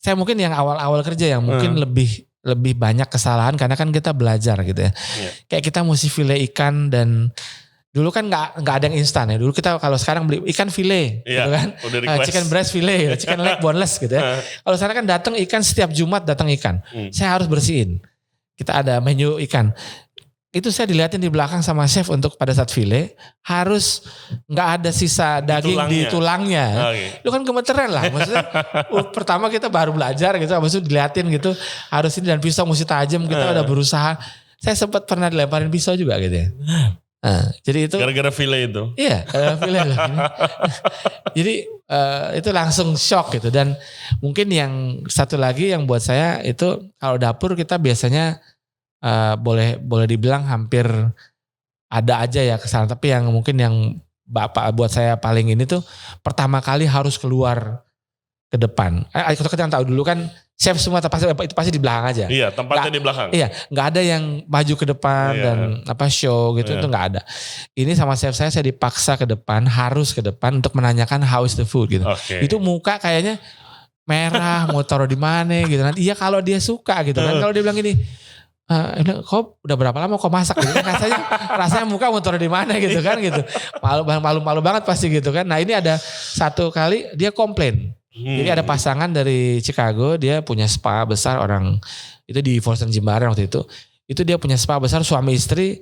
saya mungkin yang awal-awal kerja yang mungkin lebih banyak kesalahan karena kan kita belajar gitu ya. Kayak kita mesti file ikan dan dulu kan nggak ada yang instan ya. Dulu kita kalau sekarang beli ikan file, gitu kan, chicken breast file, chicken leg boneless gitu ya. Kalau sana kan datang ikan setiap Jumat datang ikan. Saya harus bersihin. Kita ada menu ikan. Itu saya dilihatin di belakang sama chef untuk pada saat file harus nggak ada sisa daging di tulangnya. Itu kan gemeteran lah. Maksudnya pertama kita baru belajar gitu, habis itu dilihatin gitu harus ini dan pisau mesti tajam. Kita udah berusaha. Saya sempat pernah dilemparin pisau juga gitu ya. Nah, jadi itu gara-gara file itu. Iya, file lah. Jadi itu langsung shock gitu. Dan mungkin yang satu lagi yang buat saya itu kalau dapur kita biasanya boleh dibilang hampir ada aja ya kesalahan. Tapi yang mungkin yang buat saya paling ini tuh pertama kali harus keluar ke depan. Kita yang tahu dulu kan chef semua itu pasti di belakang aja. Iya, tempatnya di belakang. Iya, nggak ada yang maju ke depan dan show gitu, itu nggak ada. Ini sama chef saya dipaksa ke depan, harus ke depan untuk menanyakan how is the food gitu. Itu muka kayaknya merah, mau taruh di mana gitu kan. Iya kalau dia suka gitu kan. Kalau dia bilang gini, kok udah berapa lama kok masak gitu kan, rasanya muka mau taruh di mana gitu kan gitu. Malu banget pasti gitu kan. Nah ini ada satu kali dia komplain. Jadi ada pasangan dari Chicago, dia punya spa besar orang itu di Folsom Jimbaran waktu itu. Itu dia punya spa besar, suami istri,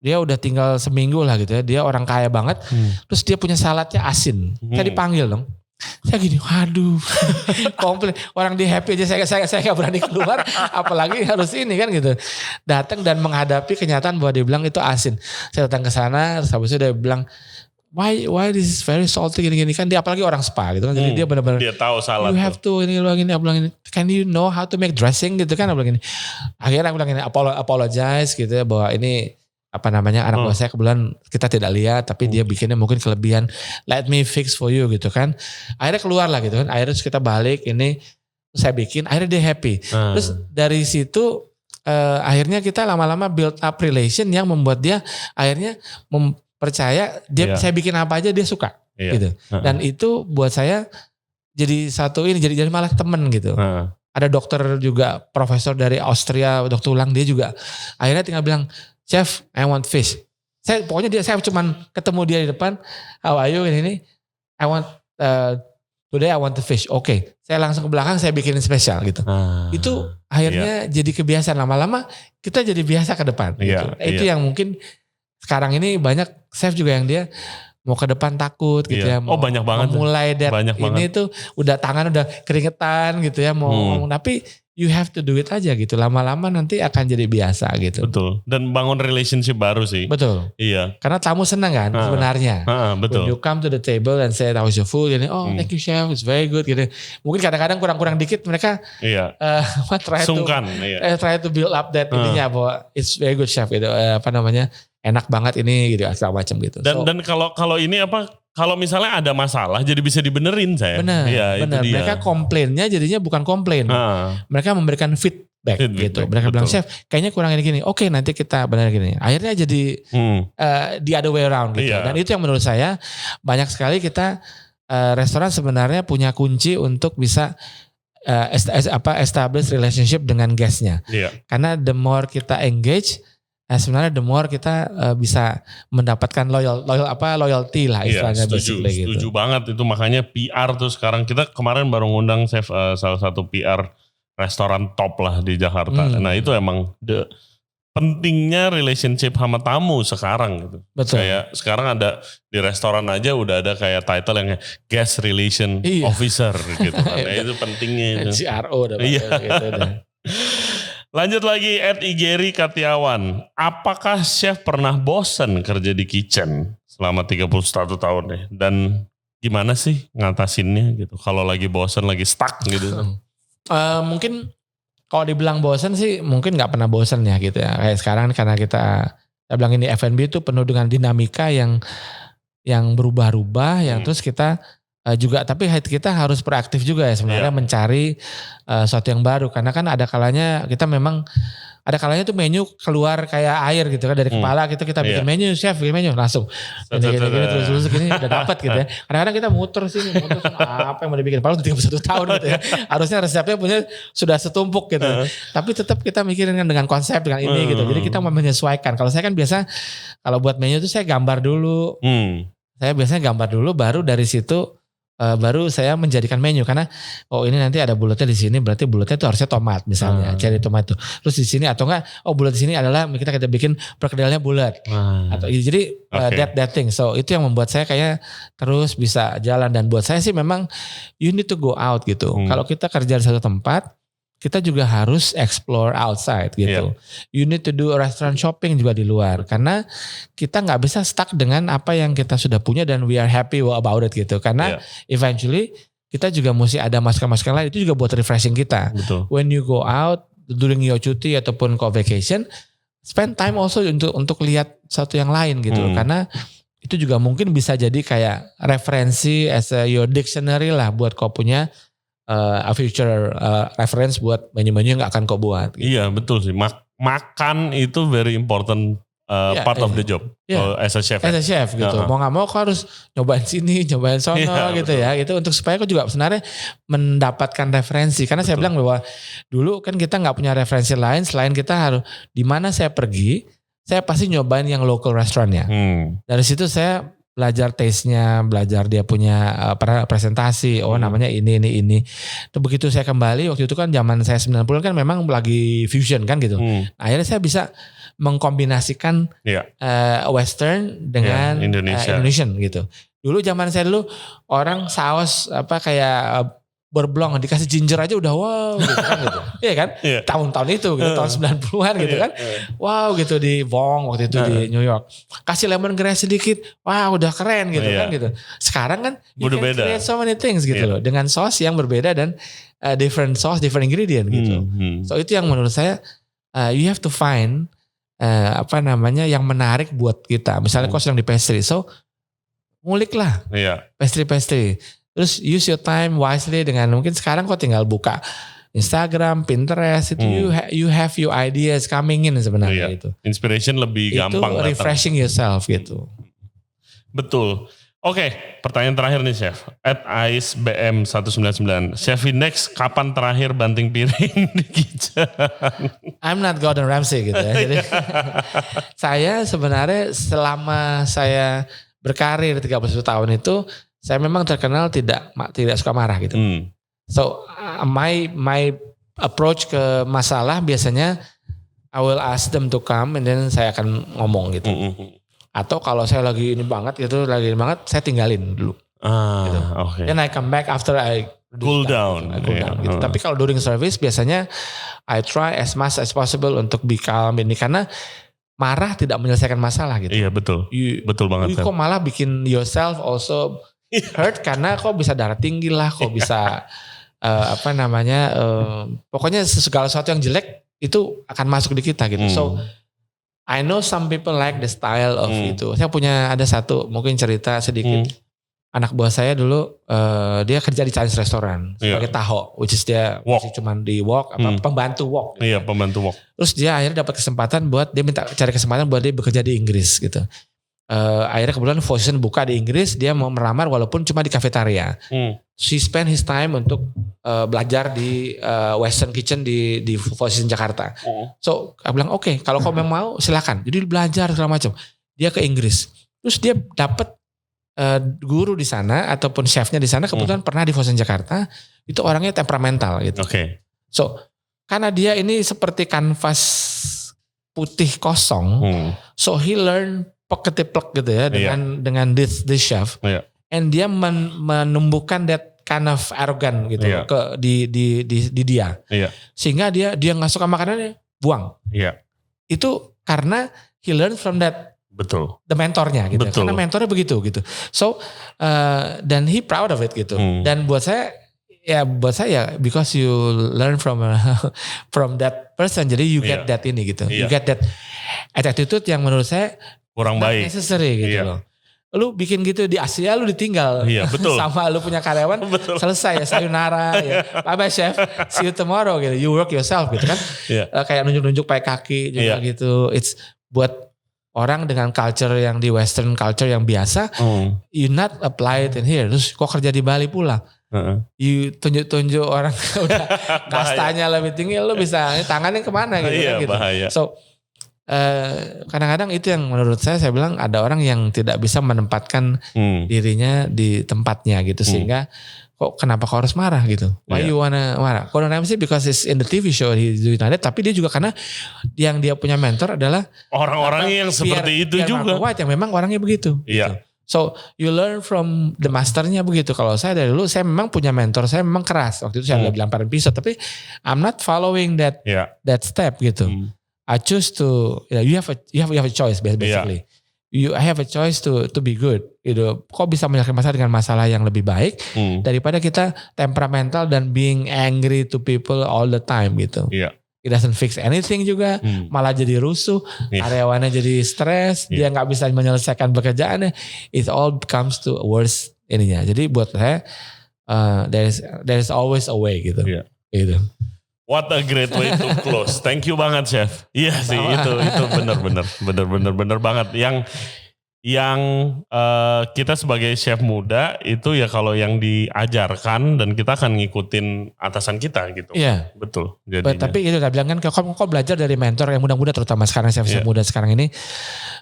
dia udah tinggal seminggu lah gitu ya. Dia orang kaya banget. Terus dia punya saladnya asin. Saya dipanggil dong. Saya gini, waduh, komplain. Orang di happy aja saya gak berani keluar, apalagi harus ini kan gitu. Datang dan menghadapi kenyataan bahwa dia bilang itu asin. Saya datang ke sana, terus habis itu dia bilang, why this is very salty gini-gini kan, dia apalagi orang spa gitu kan. Jadi dia benar-benar dia tahu salah. You have to ini can you know how to make dressing gitu kan, bilang gini. Akhirnya aku bilang ini apologize gitu ya, bahwa ini anak buah saya kebetulan kita tidak lihat, tapi dia bikinnya mungkin kelebihan, let me fix for you gitu kan. Akhirnya keluar lah gitu kan, akhirnya terus kita balik ini saya bikin, akhirnya dia happy. Terus dari situ akhirnya kita lama-lama build up relation yang membuat dia akhirnya percaya dia saya bikin apa aja dia suka gitu. Dan itu buat saya jadi satu ini jadi malah temen gitu. Ada dokter juga, profesor dari Austria, dokter tulang, dia juga akhirnya tinggal bilang, "Chef, I want fish." Saya cuman ketemu dia di depan, "How are you?" ini I want today I want the fish. Oke. Saya langsung ke belakang, saya bikinin spesial gitu. Itu akhirnya jadi kebiasaan, lama-lama kita jadi biasa ke depan gitu. Itu yang mungkin sekarang ini banyak chef juga yang dia mau ke depan takut gitu ya. Mau, banyak banget. Mulai dari ini tuh udah tangan udah keringetan gitu ya. Mau ngomong, tapi you have to do it aja gitu. Lama-lama nanti akan jadi biasa gitu. Betul. Dan bangun relationship baru sih. Betul. Iya. Karena tamu senang kan sebenarnya. Betul. When you come to the table and say, "How is your food?" Gini, thank you chef, it's very good gitu. Mungkin kadang-kadang kurang-kurang dikit mereka try to build up that ininya bahwa it's very good chef gitu. Enak banget ini gitu segala macam gitu. Dan kalau ini kalau misalnya ada masalah jadi bisa dibenerin saya. Benar. Mereka komplainnya jadinya bukan komplain. Mereka memberikan feedback gitu. Mereka bilang, "Chef, kayaknya kurang ini gini." Oke, nanti kita benar gini. Akhirnya jadi the other way around gitu. Dan itu yang menurut saya banyak sekali kita restoran sebenarnya punya kunci untuk bisa establish relationship dengan guestnya. Karena the more kita engage, sebenarnya the more kita bisa mendapatkan loyalty lah istilahnya. Setuju banget itu, makanya PR tuh sekarang kita kemarin baru ngundang chef salah satu PR restoran top lah di Jakarta. Nah itu emang pentingnya relationship sama tamu sekarang gitu. Betul. Kayak sekarang ada di restoran aja udah ada kayak title yang guest relation officer gitu. Nah itu pentingnya. CRO gitu. Lanjut lagi, Igeri Katiawan. Apakah chef pernah bosan kerja di kitchen selama 31 tahun nih? Dan gimana sih ngatasinnya gitu? Kalau lagi bosan, lagi stuck gitu. Mungkin kalau dibilang bosan sih mungkin gak pernah bosan ya gitu ya. Kayak sekarang karena kita bilang ini F&B itu penuh dengan dinamika yang berubah-ubah, yang terus kita juga, tapi kita harus proaktif juga ya sebenarnya mencari sesuatu yang baru, karena kan ada kalanya kita memang tuh menu keluar kayak air gitu kan dari kepala kita bikin menu, chef bikin menu langsung gini terus gini udah dapat gitu ya. Kadang-kadang kita muter apa yang mau dibikin, padahal udah 31 tahun gitu ya. Harusnya resepnya punya sudah setumpuk gitu. Tapi tetap kita mikirin dengan konsep dengan ini gitu. Jadi kita mau menyesuaikan. Kalau saya kan biasa kalau buat menu tuh saya gambar dulu. Saya biasanya gambar dulu, baru dari situ baru saya menjadikan menu, karena ini nanti ada bulatnya di sini, berarti bulatnya itu harusnya tomat misalnya, cherry tomato. Terus di sini atau enggak, bulat di sini adalah kita bikin perkedelnya bulat. Atau jadi that thing. So itu yang membuat saya kayak terus bisa jalan, dan buat saya sih memang you need to go out gitu. Kalau kita kerja di satu tempat, kita juga harus explore outside gitu. You need to do restaurant shopping juga di luar, karena kita nggak bisa stuck dengan apa yang kita sudah punya dan we are happy about it gitu. Karena eventually kita juga mesti ada masukan-masukan lain, itu juga buat refreshing kita. Betul. When you go out during your cuti ataupun vacation, spend time also untuk lihat satu yang lain gitu. Karena itu juga mungkin bisa jadi kayak referensi as your dictionary lah buat kau punya a future reference buat menu-menu yang gak akan kau buat. Gitu. Iya betul sih, makan itu very important part of the job as a chef. As a chef gitu. Mau gak mau kau harus nyobain sini, nyobain sono gitu betul. Ya. Gitu untuk supaya kau juga sebenarnya mendapatkan referensi. Karena betul. Saya bilang bahwa dulu kan kita gak punya referensi lain selain kita harus di mana saya pergi, saya pasti nyobain yang local restaurantnya. Dari situ saya belajar taste-nya, belajar dia punya presentasi, namanya ini. Terus begitu saya kembali, waktu itu kan zaman saya 90 kan memang lagi fusion kan gitu. Akhirnya saya bisa mengkombinasikan Western dengan Indonesian gitu. Dulu zaman saya dulu orang saus kayak berblong dikasih ginger aja udah wow gitu kan gitu. Iya kan? Tahun-tahun itu gitu, tahun 90-an gitu kan. Wow gitu di Wong waktu itu di New York. Kasih lemongrass sedikit, wow udah keren gitu kan gitu. Sekarang kan you can create so many things gitu loh. Dengan sauce yang berbeda dan different sauce, different ingredient gitu. So itu yang menurut saya you have to find yang menarik buat kita. Misalnya kau sedang di pastry, so ngulik lah pastry. Terus use your time wisely dengan mungkin sekarang kau tinggal buka Instagram, Pinterest itu you have your ideas coming in sebenarnya itu. Inspiration lebih gampang. Itu refreshing yourself gitu. Betul. Oke, pertanyaan terakhir nih Chef. @aisbm199. Chef Index kapan terakhir banting piring di kitchen? I'm not Gordon Ramsay gitu ya. Jadi saya sebenarnya selama saya berkarir 31 tahun itu saya memang terkenal tidak suka marah gitu. So my approach ke masalah biasanya I will ask them to come and then saya akan ngomong gitu. Atau kalau saya lagi ini banget saya tinggalin dulu. Gitu. Okay. Then I come back after I cool down. Gitu. Tapi kalau during service biasanya I try as much as possible untuk be calm ini karena marah tidak menyelesaikan masalah gitu. Iya betul. Betul banget. Kok malah bikin yourself also hurt karena kok bisa darah tinggi lah, kok bisa pokoknya segala sesuatu yang jelek itu akan masuk di kita gitu. So I know some people like the style of itu. Saya ada satu mungkin cerita sedikit. Anak buah saya dulu dia kerja di Chinese restaurant sebagai taho, which is dia masih cuma di wok pembantu wok. Iya, pembantu wok. Terus dia akhirnya dapat kesempatan dia cari kesempatan buat dia bekerja di Inggris gitu. Akhirnya kebetulan position buka di Inggris, dia mau melamar walaupun cuma di kafetaria. She spend his time untuk belajar di Western Kitchen di Four Seasons Jakarta. So aku bilang oke, kalau kau memang mau silakan. Jadi belajar segala macam. Dia ke Inggris. Terus dia dapat guru di sana ataupun chefnya di sana kebetulan pernah di Four Seasons Jakarta. Itu orangnya temperamental gitu. So karena dia ini seperti kanvas putih kosong. So he learn plek gitu ya dengan this chef, and dia menumbuhkan that kind of arrogant gitu di dia, sehingga dia nggak suka makanannya buang. Itu karena he learn from that. Betul. The mentornya gitu, karena mentornya begitu gitu. So dan he proud of it gitu. Dan buat saya because you learn from that person, jadi you get that ini gitu, you get that attitude yang menurut saya kurang baik, necessary gitu loh. Lu bikin gitu di Asia, lu ditinggal sama lu punya karyawan, selesai ya, sayonara ya, bye bye chef, see you tomorrow gitu, you work yourself gitu kan. Kayak nunjuk-nunjuk pakai kaki juga gitu. It's buat orang dengan culture yang di Western culture yang biasa, you not apply it in here. Terus kok kerja di Bali pula, you tunjuk-tunjuk orang udah kastanya lebih tinggi, lu bisa tangannya kemana gitu kan gitu. Bahaya. So kadang-kadang itu yang menurut saya bilang ada orang yang tidak bisa menempatkan dirinya di tempatnya gitu, sehingga kenapa kau harus marah gitu? Why you wanna marah? Gordon Ramsay because it's in the TV show he's doing that, tapi dia juga karena yang dia punya mentor adalah orang-orang yang seperti itu juga. White yang memang orangnya begitu. Gitu. So you learn from the masternya begitu. Kalau saya dari dulu saya memang punya mentor, saya memang keras. Waktu itu saya ada bilang pada episode, tapi I'm not following that step gitu. I choose to, you have a choice basically. I have a choice to be good. Gitu. Kok bisa menyelesaikan masalah dengan masalah yang lebih baik daripada kita temperamental dan being angry to people all the time gitu. It doesn't fix anything juga, malah jadi rusuh, karyawannya jadi stres, dia nggak bisa menyelesaikan pekerjaannya. It all comes to worse ininya. Jadi buat saya there is always a way gitu. Gitu. What a great way to close. Thank you banget, Chef. Iya sih, itu bener banget. Yang kita sebagai chef muda itu ya kalau yang diajarkan dan kita akan ngikutin atasan kita gitu. Iya. Betul. Tapi itu udah bilang kan kok belajar dari mentor yang muda-muda terutama sekarang chef muda sekarang ini.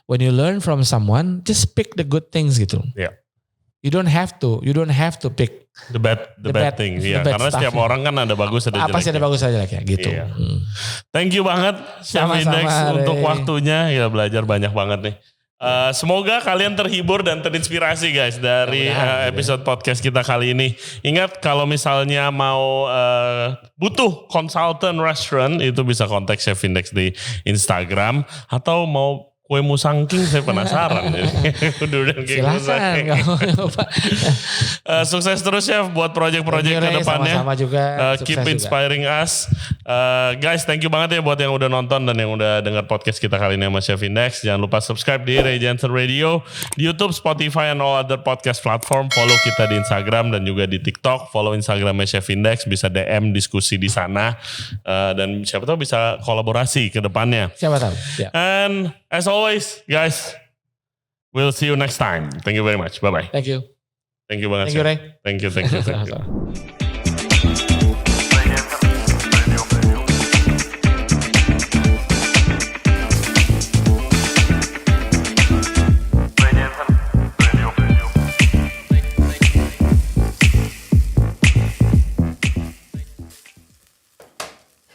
When you learn from someone, just pick the good things gitu. Iya. You don't have to pick the bad thing. Iya, karena setiap orang kan ada bagus ada jelek. Pasti ada bagus ada jelek ya gitu. Iya. Thank you banget Chef Index untuk waktunya. Ya belajar banyak banget nih. Semoga kalian terhibur dan terinspirasi guys dari episode podcast kita kali ini. Ingat kalau misalnya mau butuh konsultan restoran itu bisa kontak Chef Index di Instagram atau mau kue musang king saya penasaran. Silakan. Sukses terus Chef buat project-project ke depannya. Sama-sama juga. Keep inspiring us. Guys, thank you banget ya buat yang udah nonton dan yang udah dengar podcast kita kali ini sama Chef Index. Jangan lupa subscribe di Ray Jensen Radio, di YouTube, Spotify, and all other podcast platform. Follow kita di Instagram dan juga di TikTok. Follow Instagramnya Chef Index, bisa DM diskusi di sana. Dan siapa tahu bisa kolaborasi ke depannya. Siapa tahu. Yeah. And as always, guys, we'll see you next time. Thank you very much. Bye-bye. Thank you. Thank you banget. Thank you, Ray. Thank you.